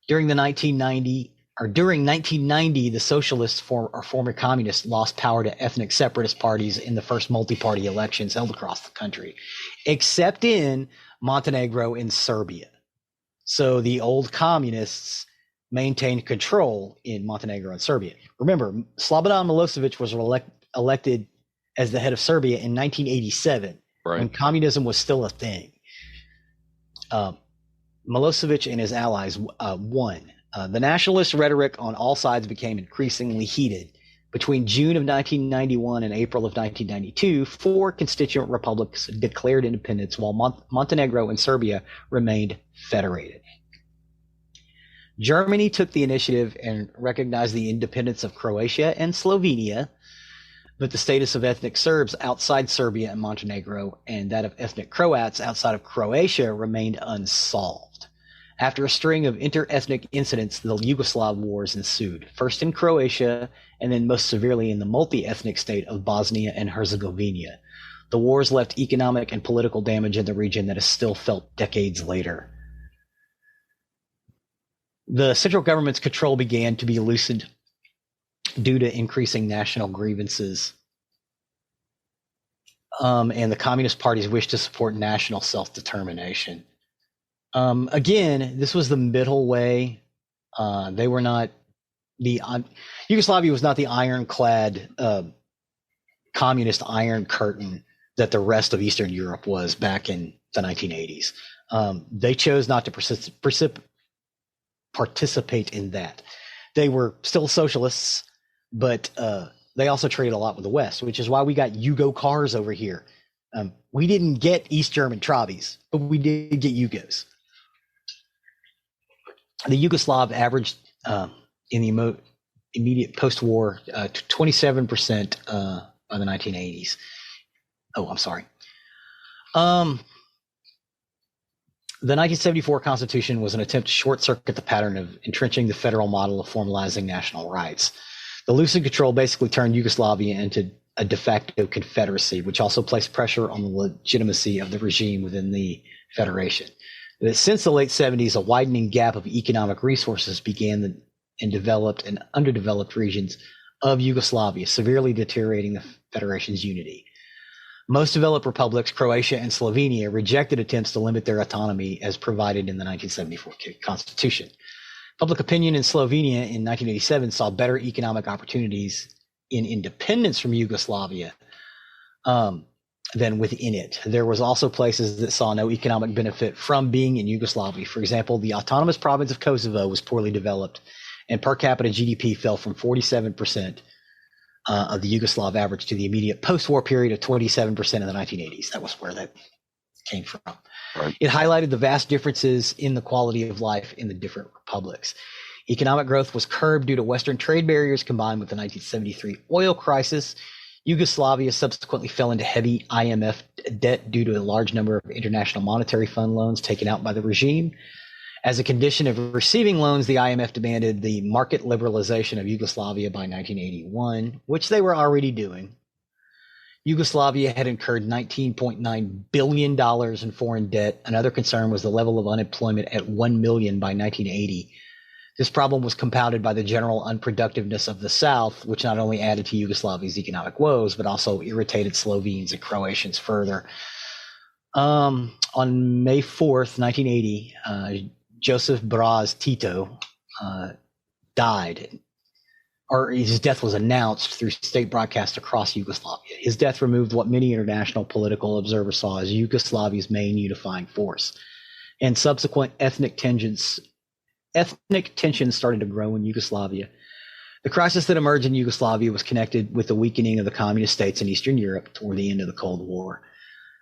During 1990, the socialists or former communists lost power to ethnic separatist parties in the first multi-party elections held across the country, except in Montenegro and Serbia. So the old communists maintained control in Montenegro and Serbia. Remember, Slobodan Milosevic was elected as the head of Serbia in 1987, right, when communism was still a thing. Milosevic and his allies won. The nationalist rhetoric on all sides became increasingly heated. Between June of 1991 and April of 1992, 4 constituent republics declared independence, while Montenegro and Serbia remained federated. Germany took the initiative and recognized the independence of Croatia and Slovenia, but the status of ethnic Serbs outside Serbia and Montenegro and that of ethnic Croats outside of Croatia remained unsolved. After a string of inter-ethnic incidents, the Yugoslav wars ensued, first in Croatia and then most severely in the multi-ethnic state of Bosnia and Herzegovina. The wars left economic and political damage in the region that is still felt decades later. The central government's control began to be loosened due to increasing national grievances. and the Communist parties wished to support national self-determination. Again, this was the middle way. They were not Yugoslavia was not the ironclad communist iron curtain that the rest of Eastern Europe was back in the 1980s. They chose not to participate in that. They were still socialists, but they also traded a lot with the West, which is why we got Yugo cars over here. We didn't get East German Trabis, but we did get Yugos. The Yugoslav averaged in the immediate post-war 27% by the 1980s. Oh, I'm sorry. The 1974 Constitution was an attempt to short-circuit the pattern of entrenching the federal model of formalizing national rights. The lucid control basically turned Yugoslavia into a de facto confederacy, which also placed pressure on the legitimacy of the regime within the federation. Since the late 70s, a widening gap of economic resources began in developed and underdeveloped regions of Yugoslavia, severely deteriorating the federation's unity. Most developed republics, Croatia and Slovenia, rejected attempts to limit their autonomy as provided in the 1974 Constitution. Public opinion in Slovenia in 1987 saw better economic opportunities in independence from Yugoslavia than within it. There was also places that saw no economic benefit from being in Yugoslavia. For example, the autonomous province of Kosovo was poorly developed, and per capita GDP fell from 47% of the Yugoslav average to the immediate post-war period of 27% in the 1980s. That was where that came from. Right. It highlighted the vast differences in the quality of life in the different republics. Economic growth was curbed due to Western trade barriers combined with the 1973 oil crisis. Yugoslavia subsequently fell into heavy IMF debt due to a large number of International Monetary Fund loans taken out by the regime. As a condition of receiving loans, the IMF demanded the market liberalization of Yugoslavia by 1981, which they were already doing. Yugoslavia had incurred $19.9 billion in foreign debt. Another concern was the level of unemployment at 1 million by 1980. This problem was compounded by the general unproductiveness of the South, which not only added to Yugoslavia's economic woes, but also irritated Slovenes and Croatians further. On May 4th, 1980, Joseph Broz Tito died, or his death was announced through state broadcast across Yugoslavia. His death removed what many international political observers saw as Yugoslavia's main unifying force, and subsequent ethnic tensions started to grow in Yugoslavia. The crisis that emerged in Yugoslavia was connected with the weakening of the communist states in Eastern Europe toward the end of the Cold War,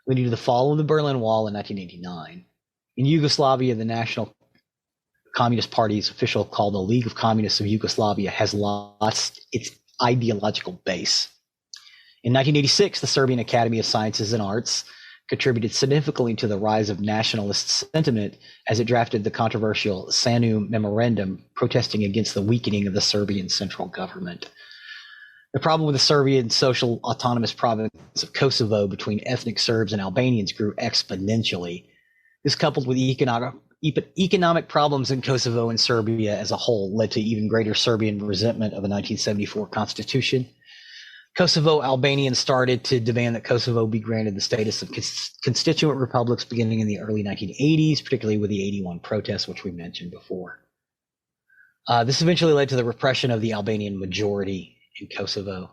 leading to the fall of the Berlin Wall in 1989. In Yugoslavia, the National Communist Party's official called the League of Communists of Yugoslavia has lost its ideological base. In 1986, the Serbian Academy of Sciences and Arts contributed significantly to the rise of nationalist sentiment as it drafted the controversial Sanu Memorandum protesting against the weakening of the Serbian central government. The problem with the Serbian social autonomous province of Kosovo between ethnic Serbs and Albanians grew exponentially. This, coupled with economic problems in Kosovo and Serbia as a whole, led to even greater Serbian resentment of the 1974 constitution. Kosovo Albanians started to demand that Kosovo be granted the status of constituent republics beginning in the early 1980s, particularly with the 81 protests, which we mentioned before. This eventually led to the repression of the Albanian majority in Kosovo.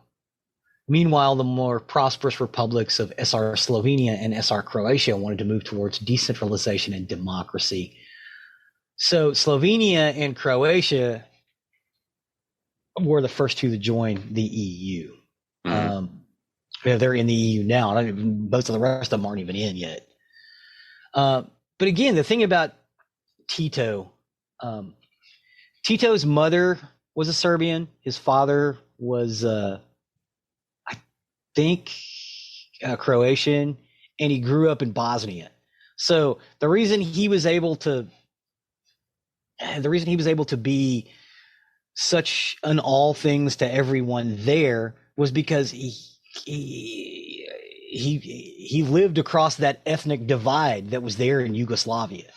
Meanwhile, the more prosperous republics of SR Slovenia and SR Croatia wanted to move towards decentralization and democracy. So Slovenia and Croatia were the first two to join the EU. They're in the EU now. Most of the rest of them aren't even in yet. But again, the thing about Tito, Tito's mother was a Serbian. His father was, I think, Croatian, and he grew up in Bosnia. So the reason he was able to be such an all things to everyone there was because he lived across that ethnic divide that was there in Yugoslavia.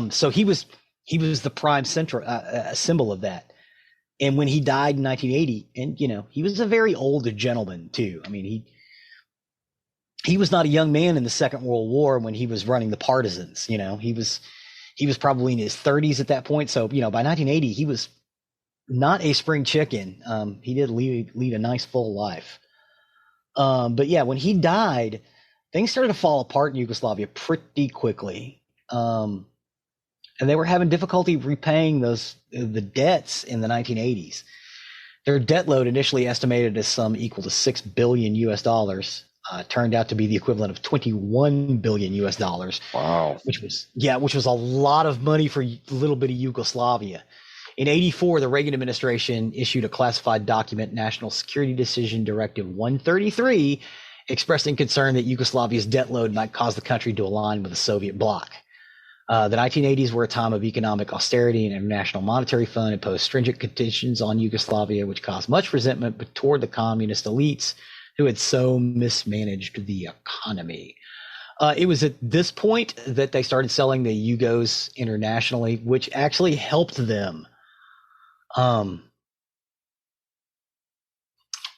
So he was the prime symbol of that. And when he died in 1980, and he was a very old gentleman too. I mean, he was not a young man in the Second World War when he was running the partisans. He was probably in his 30s at that point. So, by 1980, he was not a spring chicken. He did lead a nice full life. But yeah, when he died, things started to fall apart in Yugoslavia pretty quickly. And they were having difficulty repaying the debts in the 1980s. Their debt load, initially estimated as sum equal to $6 billion US, turned out to be the equivalent of $21 billion US. Wow. Which was a lot of money for a little bit of Yugoslavia. In 1984, the Reagan administration issued a classified document, National Security Decision Directive 133, expressing concern that Yugoslavia's debt load might cause the country to align with the Soviet bloc. The 1980s were a time of economic austerity, and International Monetary Fund imposed stringent conditions on Yugoslavia, which caused much resentment toward the communist elites who had so mismanaged the economy. It was at this point that they started selling the Yugos internationally, which actually helped them.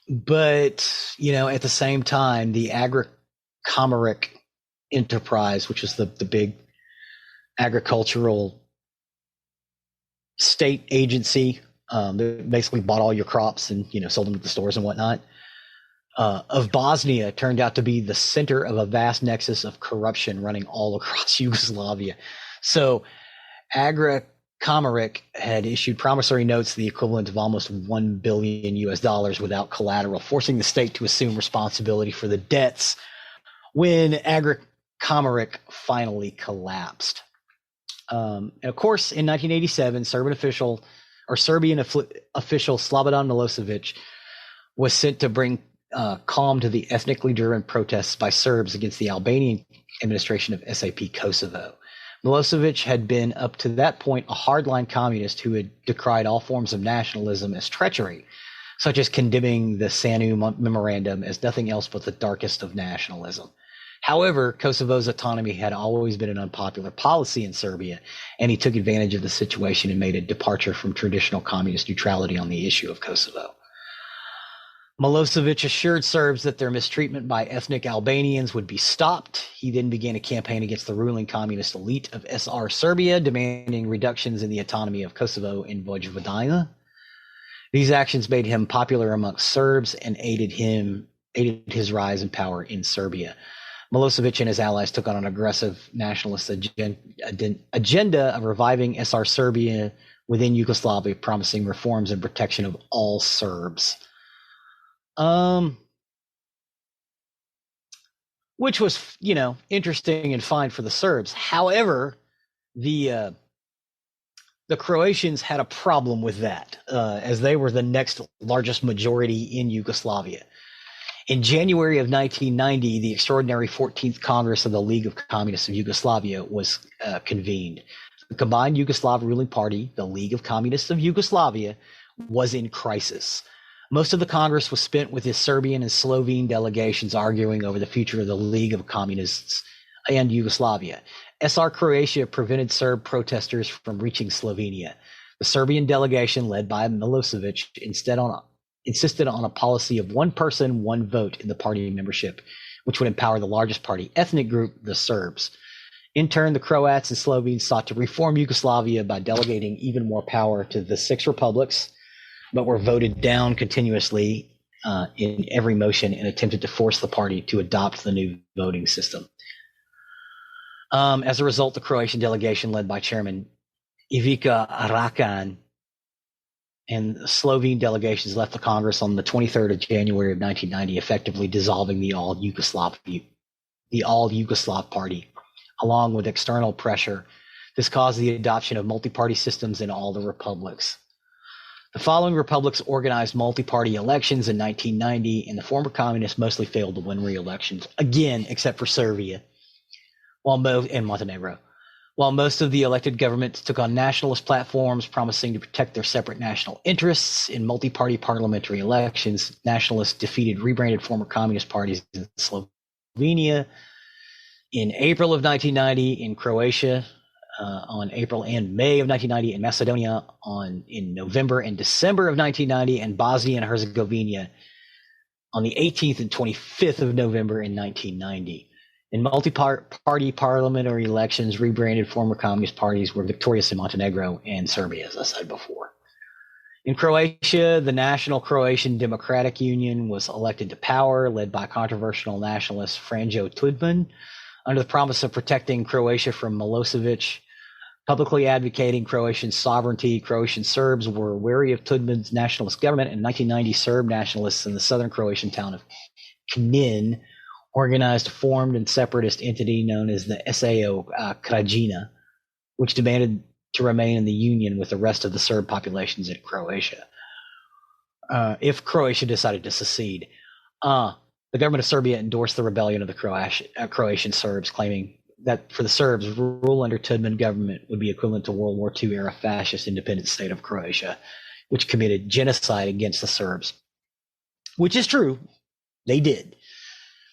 But, at the same time, the Agri-Comeric enterprise, which was the big agricultural state agency that basically bought all your crops and, sold them at the stores and whatnot, of Bosnia, turned out to be the center of a vast nexus of corruption running all across Yugoslavia. So Agri-Comeric had issued promissory notes the equivalent of almost $1 billion US without collateral, forcing the state to assume responsibility for the debts when Agri-Comeric finally collapsed. And of course, in 1987, Serbian official Slobodan Milosevic was sent to bring calm to the ethnically driven protests by Serbs against the Albanian administration of SAP Kosovo. Milosevic had been, up to that point, a hardline communist who had decried all forms of nationalism as treachery, such as condemning the Sanu Memorandum as nothing else but the darkest of nationalism. However, Kosovo's autonomy had always been an unpopular policy in Serbia, and he took advantage of the situation and made a departure from traditional communist neutrality on the issue of Kosovo. Milosevic assured Serbs that their mistreatment by ethnic Albanians would be stopped. He then began a campaign against the ruling communist elite of SR Serbia, demanding reductions in the autonomy of Kosovo and Vojvodina. These actions made him popular amongst Serbs and aided his rise in power in Serbia. Milosevic and his allies took on an aggressive nationalist agenda of reviving SR Serbia within Yugoslavia, promising reforms and protection of all Serbs. Which was, interesting and fine for the Serbs. However, the Croatians had a problem with that, as they were the next largest majority in Yugoslavia. In January of 1990, the extraordinary 14th Congress of the League of Communists of Yugoslavia was convened. The combined Yugoslav ruling party, the League of Communists of Yugoslavia, was in crisis. Most of the Congress was spent with his Serbian and Slovene delegations arguing over the future of the League of Communists and Yugoslavia. SR Croatia prevented Serb protesters from reaching Slovenia. The Serbian delegation, led by Milosevic, insisted on a policy of one person, one vote in the party membership, which would empower the largest party ethnic group, the Serbs. In turn, the Croats and Slovenes sought to reform Yugoslavia by delegating even more power to the 6 republics, but were voted down continuously in every motion and attempted to force the party to adopt the new voting system. As a result, the Croatian delegation, led by Chairman Ivica Rakan, and Slovene delegations left the Congress on the 23rd of January of 1990, effectively dissolving the All-Yugoslav Party. Along with external pressure, this caused the adoption of multi-party systems in all the republics. The following republics organized multi-party elections in 1990, and the former communists mostly failed to win re-elections, again, except for Serbia and Montenegro. While most of the elected governments took on nationalist platforms, promising to protect their separate national interests in multi-party parliamentary elections, nationalists defeated rebranded former communist parties in Slovenia in April of 1990, in Croatia on April and May of 1990, in Macedonia in November and December of 1990, and Bosnia and Herzegovina on the 18th and 25th of November in 1990. In multi-party parliamentary elections, rebranded former communist parties were victorious in Montenegro and Serbia, as I said before. In Croatia, the National Croatian Democratic Union was elected to power, led by controversial nationalist Franjo Tudjman, under the promise of protecting Croatia from Milosevic. Publicly advocating Croatian sovereignty, Croatian Serbs were wary of Tudjman's nationalist government. In 1990, Serb nationalists in the southern Croatian town of Knin organized a formed and separatist entity known as the SAO Krajina, which demanded to remain in the union with the rest of the Serb populations in Croatia if Croatia decided to secede. The government of Serbia endorsed the rebellion of the Croatian Serbs, claiming that for the Serbs, rule under Tudjman government would be equivalent to World War II era fascist independent state of Croatia, which committed genocide against the Serbs. Which is true. They did.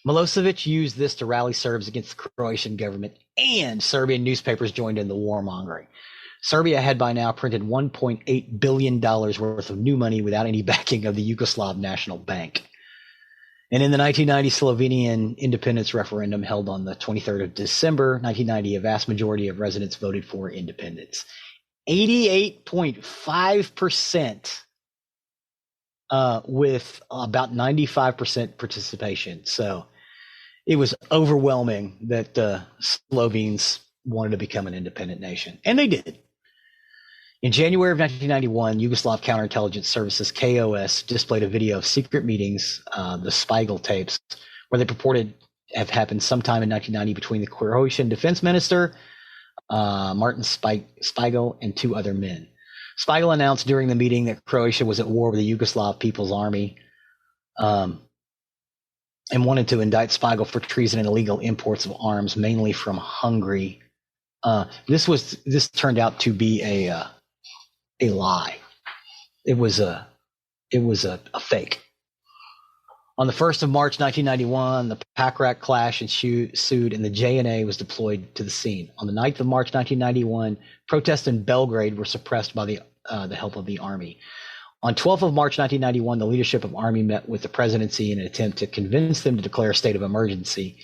Milosevic used this to rally Serbs against the Croatian government, and Serbian newspapers joined in the warmongering. Serbia had by now printed $1.8 billion worth of new money without any backing of the Yugoslav National Bank. And in the 1990 Slovenian independence referendum held on the 23rd of December 1990, a vast majority of residents voted for independence. 88.5%, with about 95% participation. So it was overwhelming that the Slovenes wanted to become an independent nation. And they did. In January of 1991, Yugoslav Counterintelligence Services, KOS, displayed a video of secret meetings, the Spiegel tapes, where they purported to have happened sometime in 1990 between the Croatian defense minister, Martin Spiegel, and two other men. Spiegel announced during the meeting that Croatia was at war with the Yugoslav People's Army and wanted to indict Spiegel for treason and illegal imports of arms, mainly from Hungary. This turned out to be a lie. It was a fake. On the 1st of March 1991, the Pakrac clash ensued and the JNA was deployed to the scene. On the 9th of March 1991, protests in Belgrade were suppressed by the help of the army. On 12th of March 1991, the leadership of army met with the presidency in an attempt to convince them to declare a state of emergency,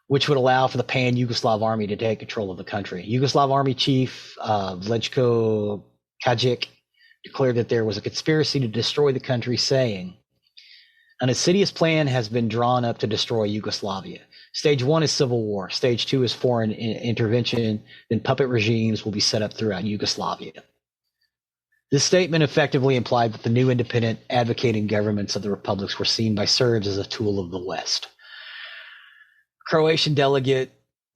which would allow for the pan-Yugoslav army to take control of the country. Yugoslav army chief Vlečko Kajic declared that there was a conspiracy to destroy the country, saying, "An insidious plan has been drawn up to destroy Yugoslavia. Stage 1 is civil war. Stage 2 is foreign intervention. Then puppet regimes will be set up throughout Yugoslavia." This statement effectively implied that the new independent advocating governments of the republics were seen by Serbs as a tool of the West. Croatian delegate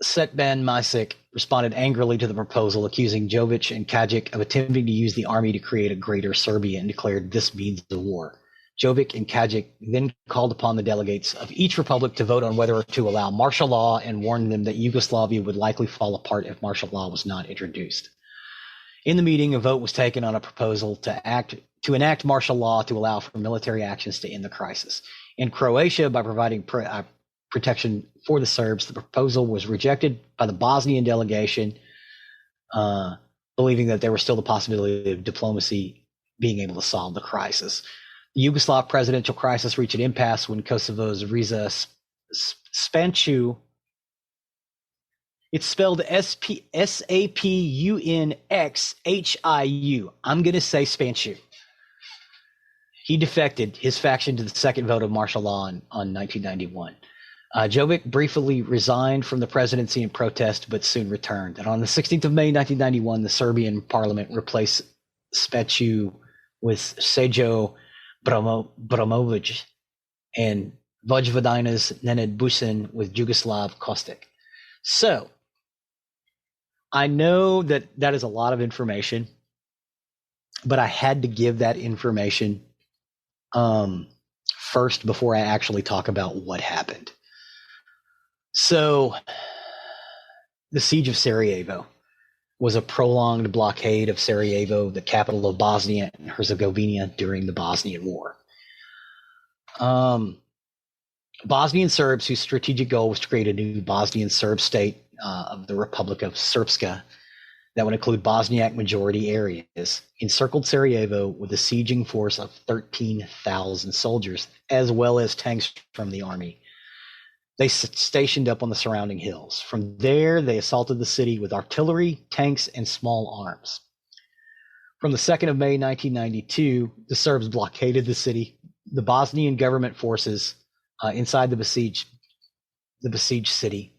Setban Masic responded angrily to the proposal, accusing Jovic and Kajic of attempting to use the army to create a greater Serbia, and declared this means the war. Jovic and Kajic then called upon the delegates of each republic to vote on whether to allow martial law and warned them that Yugoslavia would likely fall apart if martial law was not introduced. In the meeting, a vote was taken on a proposal to enact martial law to allow for military actions to end the crisis. In Croatia, by providing protection for the Serbs, the proposal was rejected by the Bosnian delegation, believing that there was still the possibility of diplomacy being able to solve the crisis. The Yugoslav presidential crisis reached an impasse when Kosovo's Riza Spancu, it's spelled Sapunxhiu. I'm going to say Spancu. He defected his faction to the second vote of martial law on 1991. Jovic briefly resigned from the presidency in protest, but soon returned. And on the 16th of May, 1991, the Serbian parliament replaced Spancu with Srećo Bromović and Vojvodina's Nenad Busin with Jugoslav Kostic. So, I know that is a lot of information, but I had to give that information first before I actually talk about what happened. So, the siege of Sarajevo was a prolonged blockade of Sarajevo, the capital of Bosnia and Herzegovina, during the Bosnian War. Bosnian Serbs, whose strategic goal was to create a new Bosnian Serb state of the Republic of Srpska, that would include Bosniak majority areas, encircled Sarajevo with a sieging force of 13,000 soldiers, as well as tanks from the army. They stationed up on the surrounding hills. From there, they assaulted the city with artillery, tanks, and small arms. From the 2nd of May, 1992, the Serbs blockaded the city. The Bosnian government forces inside the besieged city,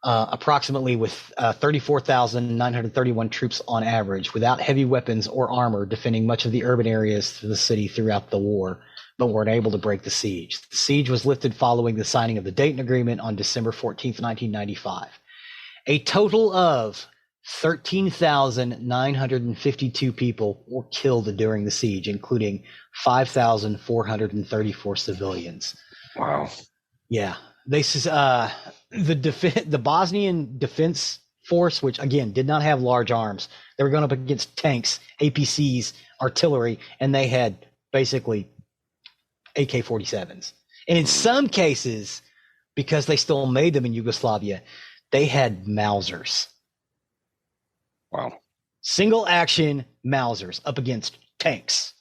approximately with 34,931 troops on average, without heavy weapons or armor, defending much of the urban areas of the city throughout the war, but weren't able to break the siege. The siege was lifted following the signing of the Dayton Agreement on December 14th, 1995. A total of 13,952 people were killed during the siege, including 5,434 civilians. Wow. Yeah. The Bosnian Defense Force, which again did not have large arms, they were going up against tanks, APCs, artillery, and they had basically AK-47s. And in some cases, because they still made them in Yugoslavia, they had Mausers. Wow. Single action Mausers up against tanks.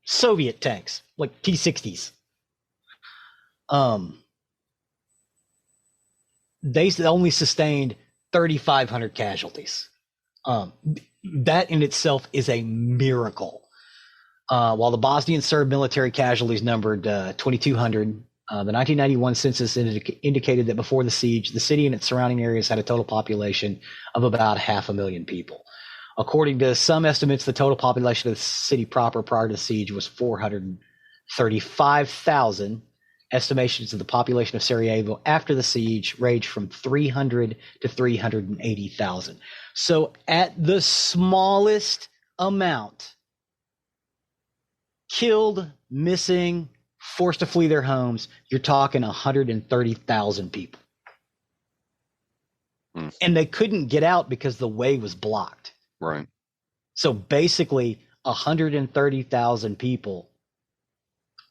Soviet tanks, like T-60s. They only sustained 3,500 casualties. That in itself is a miracle. While the Bosnian Serb military casualties numbered 2,200, the 1991 census indicated that before the siege, the city and its surrounding areas had a total population of about 500,000 people. According to some estimates, the total population of the city proper prior to the siege was 435,000. Estimations of the population of Sarajevo after the siege ranged from 300 to 380,000. So at the smallest amount, killed, missing, forced to flee their homes, you're talking 130,000 people. And they couldn't get out because the way was blocked. Right. So basically 130,000 people,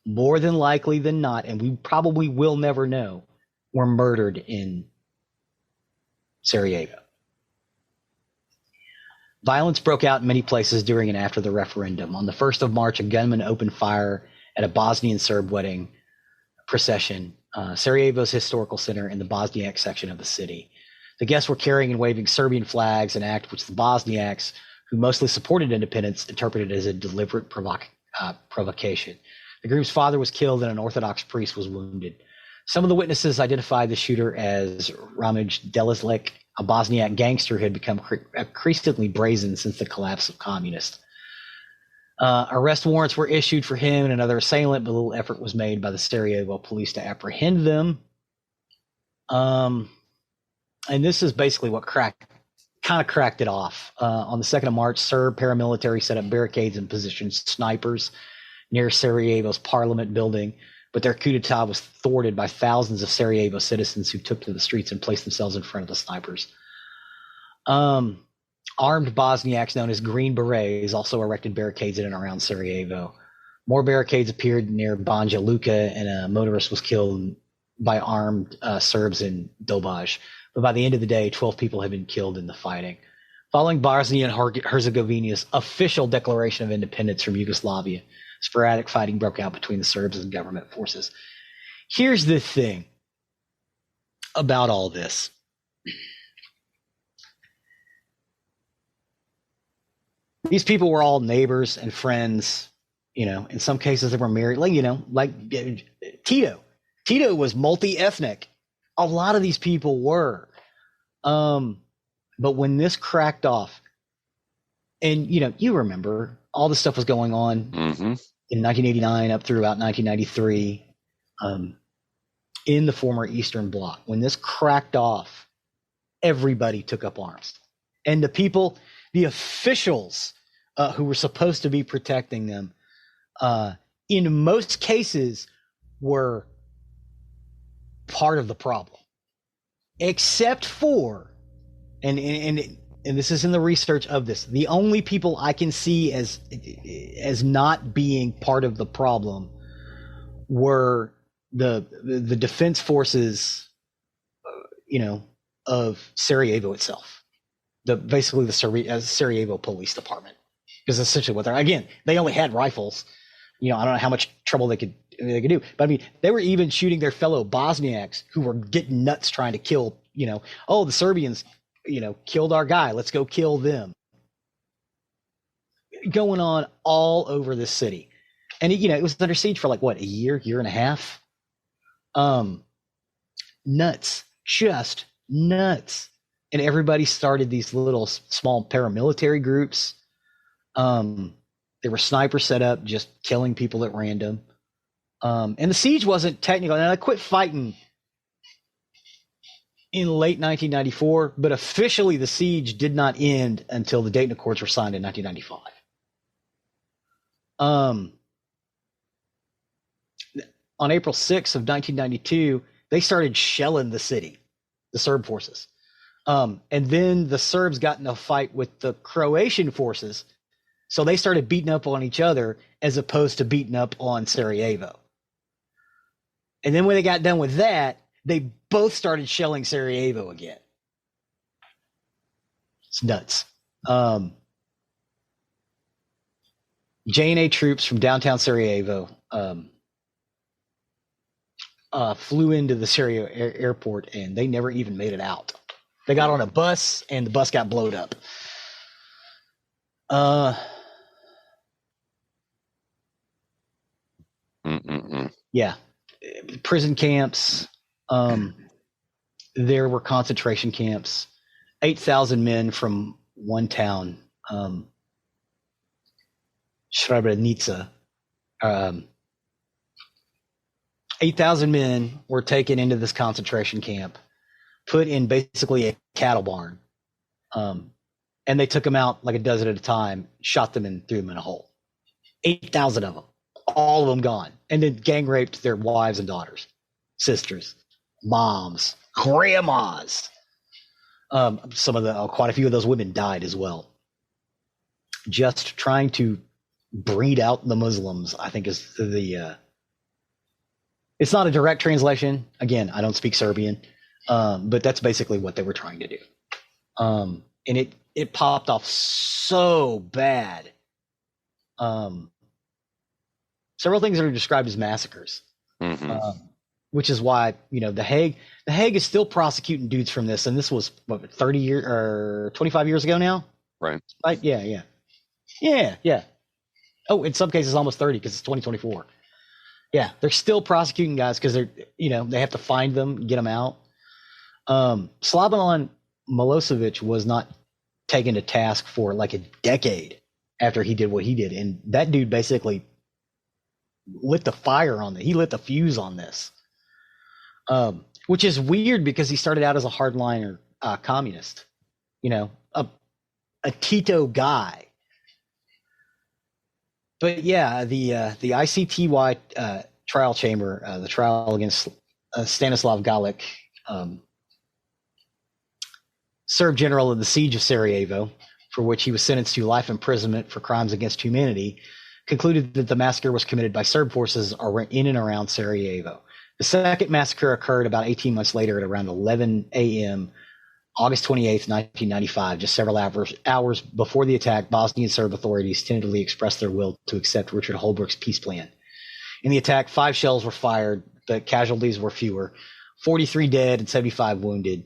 more than likely than not, and we probably will never know, were murdered in Sarajevo. Violence broke out in many places during and after the referendum. On the 1st of March, a gunman opened fire at a Bosnian Serb wedding procession, Sarajevo's historical center in the Bosniak section of the city. The guests were carrying and waving Serbian flags, an act which the Bosniaks, who mostly supported independence, interpreted as a deliberate provocation. The groom's father was killed and an Orthodox priest was wounded. Some of the witnesses identified the shooter as Ramij Delizlek, a Bosniak gangster who had become increasingly brazen since the collapse of communists. Arrest warrants were issued for him and another assailant, but little effort was made by the Sarajevo police to apprehend them. And this is basically what cracked it off. On the 2nd of March, Serb paramilitary set up barricades and positioned snipers near Sarajevo's parliament building, but their coup d'etat was thwarted by thousands of Sarajevo citizens who took to the streets and placed themselves in front of the snipers. Armed Bosniaks known as Green Berets also erected barricades in and around Sarajevo. More barricades appeared near Banja Luka, and a motorist was killed by armed Serbs in Dobaj. But by the end of the day, 12 people had been killed in the fighting. Following Bosnia and Herzegovina's official declaration of independence from Yugoslavia, sporadic fighting broke out between the Serbs and government forces. Here's the thing about all this. These people were all neighbors and friends. In some cases they were married. Like Tito. Tito was multi-ethnic. A lot of these people were. But when this cracked off, and you remember all this stuff was going on in 1989 up through about 1993 in the former Eastern Bloc. When this cracked off, everybody took up arms. And the officials who were supposed to be protecting them, in most cases were part of the problem. Except for, and this is in the research of this, the only people I can see as not being part of the problem were the defense forces, of Sarajevo itself. basically the Sarajevo Police Department, because essentially what they only had rifles. I don't know how much trouble they could do, but I mean, they were even shooting their fellow Bosniaks who were getting nuts trying to kill. The Serbians, killed our guy. Let's go kill them. Going on all over the city, and it was under siege for a year and a half. Nuts, just nuts. And everybody started these little small paramilitary groups. There were snipers set up, just killing people at random. And the siege wasn't technical. And I quit fighting in late 1994, but officially the siege did not end until the Dayton Accords were signed in 1995. On April 6th of 1992, they started shelling the city, the Serb forces. And then the Serbs got in a fight with the Croatian forces. So they started beating up on each other as opposed to beating up on Sarajevo. And then when they got done with that, they both started shelling Sarajevo again. It's nuts. JNA troops from downtown Sarajevo flew into the Sarajevo airport, and they never even made it out. They got on a bus, and the bus got blown up. Yeah. Prison camps. There were concentration camps. 8,000 men from one town, Srebrenica. 8,000 men were taken into this concentration camp, put in basically a cattle barn. And they took them out like a dozen at a time, shot them and threw them in a hole. 8,000 of them, all of them gone. And then gang raped their wives and daughters, sisters, moms, grandmas. Quite a few of those women died as well. Just trying to breed out the Muslims, I think, is it's not a direct translation. Again, I don't speak Serbian, but that's basically what they were trying to do. And it popped off so bad. Several things are described as massacres, which is why, the Hague is still prosecuting dudes from this. And this was 30 years or 25 years ago now. Right. Yeah. Oh, in some cases almost 30 because it's 2024. Yeah. They're still prosecuting guys because they have to find them, get them out. Slobodan Milosevic was not taken to task for like a decade after he did what he did. And that dude basically lit the fire on he lit the fuse on this, which is weird because he started out as a hardliner communist, a Tito guy. But yeah, the ICTY trial chamber, the trial against Stanislav Galic, Serb general of the siege of Sarajevo, for which he was sentenced to life imprisonment for crimes against humanity, concluded that the massacre was committed by Serb forces in and around Sarajevo. The second massacre occurred about 18 months later at around 11 a.m., August 28th, 1995. Just several hours before the attack, Bosnian Serb authorities tentatively expressed their will to accept Richard Holbrooke's peace plan. In the attack, 5 shells were fired, but casualties were fewer. 43 dead and 75 wounded.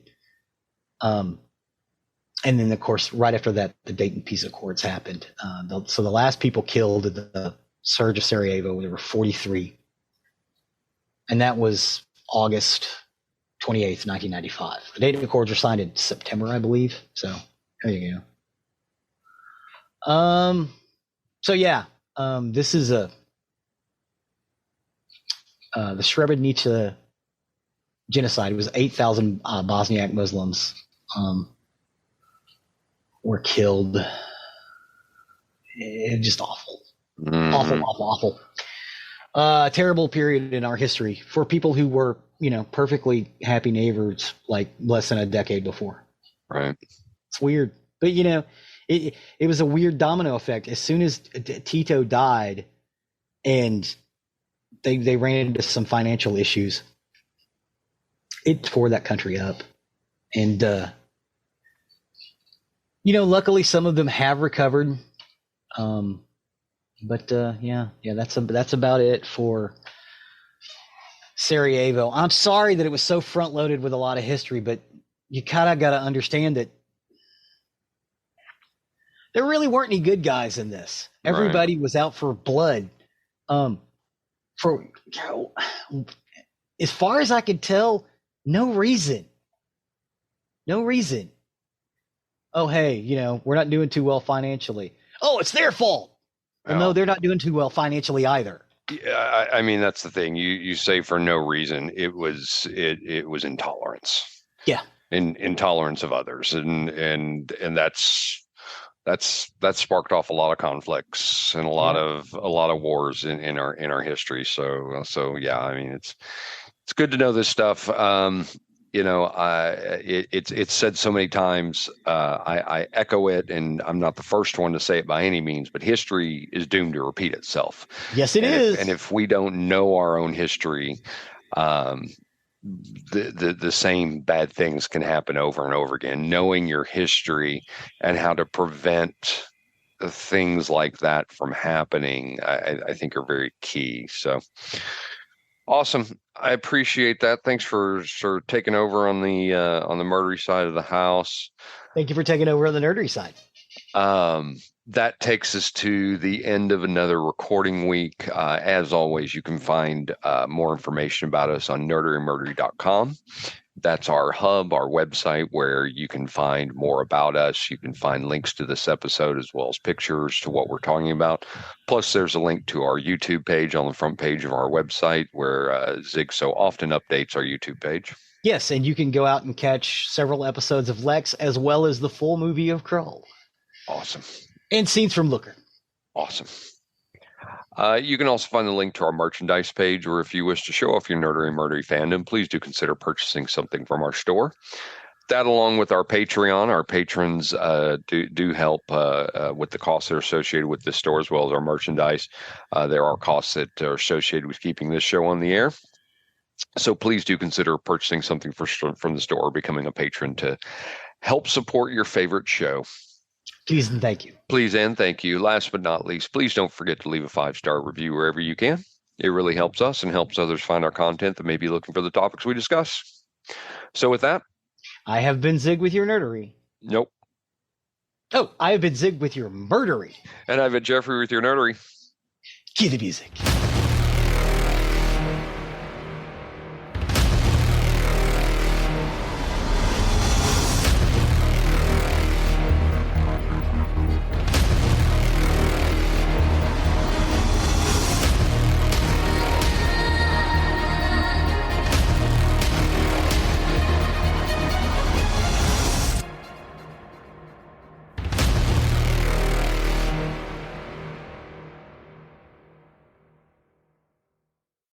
And then, of course, right after that, the Dayton Peace Accords happened. So the last people killed in the surge of Sarajevo, there were 43. And that was August 28th, 1995. The Dayton Accords were signed in September, I believe. So there you go. This is the Srebrenica genocide. It was 8,000 Bosniak Muslims were killed. It's just awful. Awful. Terrible period in our history for people who were, perfectly happy neighbors like less than a decade before. Right. It's weird. But, it was a weird domino effect. As soon as Tito died and they ran into some financial issues, it tore that country up. And Luckily some of them have recovered. But that's about it for Sarajevo. I'm sorry that it was so front loaded with a lot of history, but you kind of got to understand that there really weren't any good guys in this. Everybody was out for blood. For as far as I could tell, no reason. Oh, hey, we're not doing too well financially. Oh, it's their fault. Well, no, they're not doing too well financially either. Yeah, I mean, that's the thing. You say for no reason. It was intolerance. Yeah, intolerance of others, and that's sparked off a lot of conflicts and a lot of wars in our history. So yeah, I mean, it's good to know this stuff. It's said so many times. I echo it, and I'm not the first one to say it by any means, but history is doomed to repeat itself. Yes, it is. And if we don't know our own history, the same bad things can happen over and over again. Knowing your history and how to prevent things like that from happening, I think are very key. So awesome. I appreciate that. Thanks for taking over on the murdery side of the house. Thank you for taking over on the nerdery side. That takes us to the end of another recording week. As always, you can find more information about us on nerderandmurdery.com. That's our hub, our website, where you can find more about us. You can find links to this episode as well as pictures to what we're talking about. Plus, there's a link to our YouTube page on the front page of our website where Zig so often updates our YouTube page. Yes, and you can go out and catch several episodes of Lex as well as the full movie of Krull. Awesome. And scenes from Looker. Awesome. You can also find the link to our merchandise page, or if you wish to show off your Nerdery and Murdery fandom, please do consider purchasing something from our store. That, along with our Patreon, our patrons do help with the costs that are associated with this store, as well as our merchandise. There are costs that are associated with keeping this show on the air. So please do consider purchasing something from the store or becoming a patron to help support your favorite show. Please and thank you. Please and thank you. Last but not least, please don't forget to leave a 5-star review wherever you can. It really helps us and helps others find our content that may be looking for the topics we discuss. So with that, I have been Zig with your nerdery. Nope. Oh, I have been Zig with your murdery. And I've been Geoffrey with your nerdery. Cue the music.